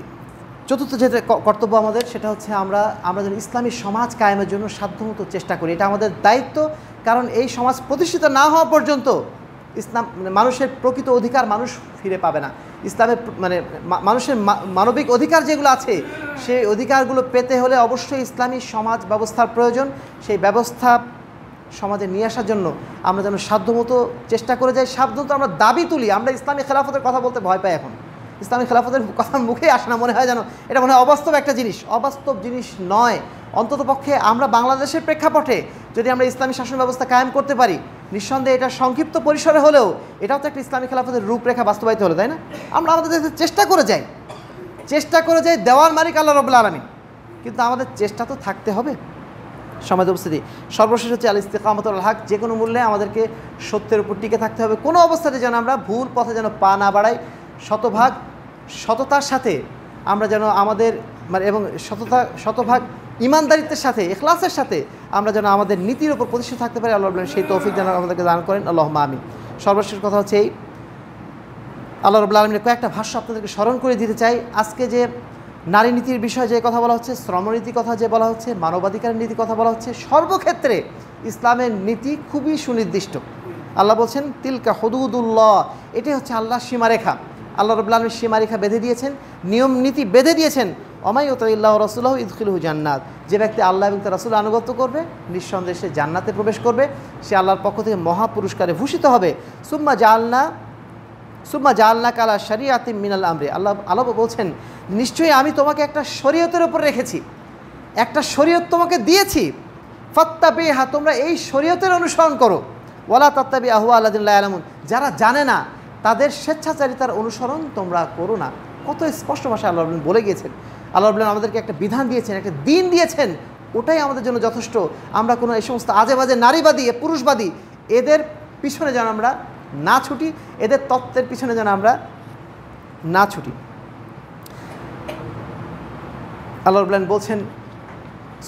চতুর্থ যে কর্তব্য আমাদের, সেটা হচ্ছে আমরা যেন ইসলামী সমাজ কায়েমের জন্য সাধ্যমতো চেষ্টা করি। এটা আমাদের দায়িত্ব, কারণ এই সমাজ প্রতিষ্ঠিত না হওয়া পর্যন্ত ইসলাম মানুষের প্রকৃত অধিকার মানুষ ফিরে পাবে না। ইসলামের মানুষের মানবিক অধিকার যেগুলো আছে, সেই অধিকারগুলো পেতে হলে অবশ্যই ইসলামী সমাজ ব্যবস্থার প্রয়োজন। সেই ব্যবস্থা সমাজে নিয়ে আসার জন্য আমরা যেন সাধ্যমতো চেষ্টা করে যাই, সাধ্যমতো আমরা দাবি তুলি। আমরা ইসলামী খেলাফতের কথা বলতে ভয় পাই এখন, ইসলামী খেলাফতের কথা মুখেই আসে না, মনে হয় যেন এটা মনে হয় অবাস্তব একটা জিনিস। অবাস্তব জিনিস নয়, অন্ততপক্ষে আমরা বাংলাদেশের প্রেক্ষাপটে যদি আমরা ইসলামী শাসন ব্যবস্থা কায়েম করতে পারি, নিঃসন্দেহে এটা সংক্ষিপ্ত পরিসরে হলেও এটাও তো একটা ইসলামী খেলাফতের রূপরেখা বাস্তবায়িত হলো, তাই না? আমরা আমাদের চেষ্টা করে যাই দেওয়ার মালিক আল্লাহ রাব্বুল আলামিন, কিন্তু আমাদের চেষ্টা তো থাকতে হবে। সমাজ উপস্থিতি সর্বশেষ হচ্ছে আল ইস্তিকামাতুল হক, যে কোনো মূল্যে আমাদেরকে সত্যের উপর টিকে থাকতে হবে। কোনো অবস্থাতে যেন আমরা ভুল পথে যেন পা না বাড়াই, সততার সাথে আমরা যেন আমাদের এবং শতভাগ ইমানদারিত্বের সাথে, ইখলাসের সাথে আমরা যেন আমাদের নীতির উপর প্রতিষ্ঠিত থাকতে পারি। আল্লাহ রাব্বুল আলামিন সেই তৌফিক যেন আমাদেরকে দান করেন, আল্লাহুম্মা আমিন। সর্বশেষ কথা হচ্ছে এই, আল্লাহ রাব্বুল আলামিনের কয়েকটা ভাষ্য আপনাদেরকে স্মরণ করে দিতে চাই। আজকে যে নারী নীতির বিষয়ে যে কথা বলা হচ্ছে, শ্রমনীতি কথা যে বলা হচ্ছে, মানবাধিকার নীতি কথা বলা হচ্ছে, সর্বক্ষেত্রে ইসলামের নীতি খুবই সুনির্দিষ্ট। আল্লাহ বলছেন তিলকা হুদুদুল্লাহ, এটাই হচ্ছে আল্লাহর সীমারেখা। আল্লাহ রাব্বুল আলামিন সীমারেখা বেঁধে দিয়েছেন, নিয়ম নীতি বেঁধে দিয়েছেন। ওমাই ইউতিল্লাহি ওয়া রাসূলাহু ইদখিলহু জান্নাত, যে ব্যক্তি আল্লাহ এবং তার রাসূলের আনুগত্য করবে নিঃসন্দেহে সে জান্নাতে প্রবেশ করবে, সে আল্লাহর পক্ষ থেকে মহা পুরস্কারে ভূষিত হবে। সুম্মা জাআলনা কালা শরিয়াতিম মিনাল আমরি, আল্লাহ বলছেন নিশ্চয়ই আমি তোমাকে একটা শরীয়তের উপর রেখেছি, একটা শরীয়ত তোমাকে দিয়েছি। ফাত্তাবিহা, তোমরা এই শরীয়তের অনুসরণ করো। ওয়ালা তাত্তাবি আহওয়া আল্লাযিনা লা ইয়ালামুন, যারা জানে না তাদের স্বেচ্ছাচারিতার অনুসরণ তোমরা করো না। কত স্পষ্ট ভাষায় আল্লাহ বলে গিয়েছেন। আল্লাহ আমাদেরকে একটা বিধান দিয়েছেন, একটা দিন দিয়েছেন, ওটাই আমাদের জন্য যথেষ্ট। আমরা কোনো এই সমস্ত আজে বাজে নারীবাদী, পুরুষবাদী এদের পিছনে যেন আমরা না ছুটি, এদের তত্ত্বের পিছনে যেন আমরা না ছুটি। আল্লাহ বলছেন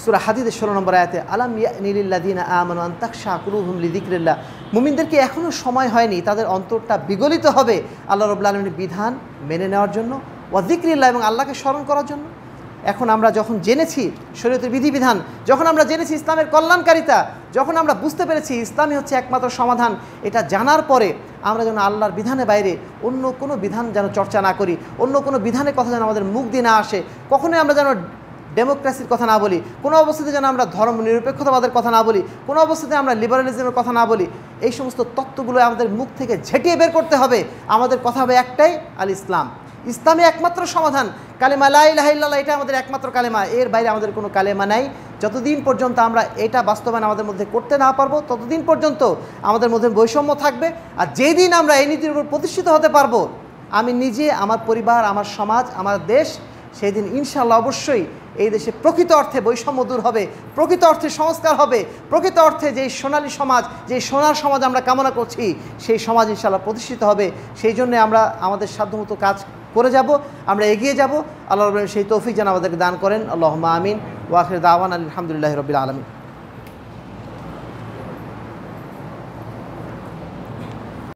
সূরা হাদীদের 16 নম্বর আয়াতে, আলাম ইয়ানি লিল্লাযিনা আমানু আন তাখশা কুলুবুহুম লিযিকরিল্লাহ, মুমিনদেরকে এখনও সময় হয়নি তাদের অন্তরটা বিগলিত হবে আল্লাহ রাব্বুল আলামিনের বিধান মেনে নেওয়ার জন্য, ওয়া যিকরিল্লাহ, এবং আল্লাহকে স্মরণ করার জন্য। এখন আমরা যখন জেনেছি শরীয়তের বিধিবিধান, যখন আমরা জেনেছি ইসলামের কল্যাণকারিতা, যখন আমরা বুঝতে পেরেছি ইসলামই হচ্ছে একমাত্র সমাধান, এটা জানার পরে আমরা যেন আল্লাহর বিধানের বাইরে অন্য কোনো বিধান যেন চর্চা না করি, অন্য কোনো বিধানের কথা যেন আমাদের মুখ দিয়ে না আসে, কখনোই আমরা যেন ডেমোক্রেসির কথা না বলি, কোনো অবস্থাতে যেন আমরা ধর্ম নিরপেক্ষতাবাদের কথা না বলি, কোনো অবস্থাতে আমরা লিবারালিজমের কথা না বলি। এই সমস্ত তত্ত্বগুলো আমাদের মুখ থেকে ঝেঁটিয়ে বের করতে হবে। আমাদের কথা হবে একটাই, আল ইসলাম, ইসলামই একমাত্র সমাধান। কালেমা লা ইলাহা ইল্লাল্লাহ, এটা আমাদের একমাত্র কালেমা, এর বাইরে আমাদের কোনো কালেমা নাই। যতদিন পর্যন্ত আমরা এটা বাস্তবায়ন আমাদের মধ্যে করতে না পারবো, ততদিন পর্যন্ত আমাদের মধ্যে বৈষম্য থাকবে। আর যেই দিন আমরা এই নীতির উপর প্রতিষ্ঠিত হতে পারবো, আমি নিজে, আমার পরিবার, আমার সমাজ, আমার দেশ, সেই দিন ইনশাআল্লাহ অবশ্যই এই দেশে প্রকৃত অর্থে বৈষম্য দূর হবে, প্রকৃত অর্থে সংস্কার হবে, প্রকৃত অর্থে যেই সোনালী সমাজ, যেই সোনার সমাজ আমরা কামনা করছি, সেই সমাজ ইনশাআল্লাহ প্রতিষ্ঠিত হবে। সেই জন্যে আমরা আমাদের সাধ্যমতো কাজ করে যাব, আমরা এগিয়ে যাব। আল্লাহ রাব্বুল আলামিন সেই তৌফিক যেন আমাদেরকে দান করেন। আল্লাহুম্মা আমিন। ওয়া আখিরু দাওয়ানা আলহামদুলিল্লাহি রাব্বিল আলামিন।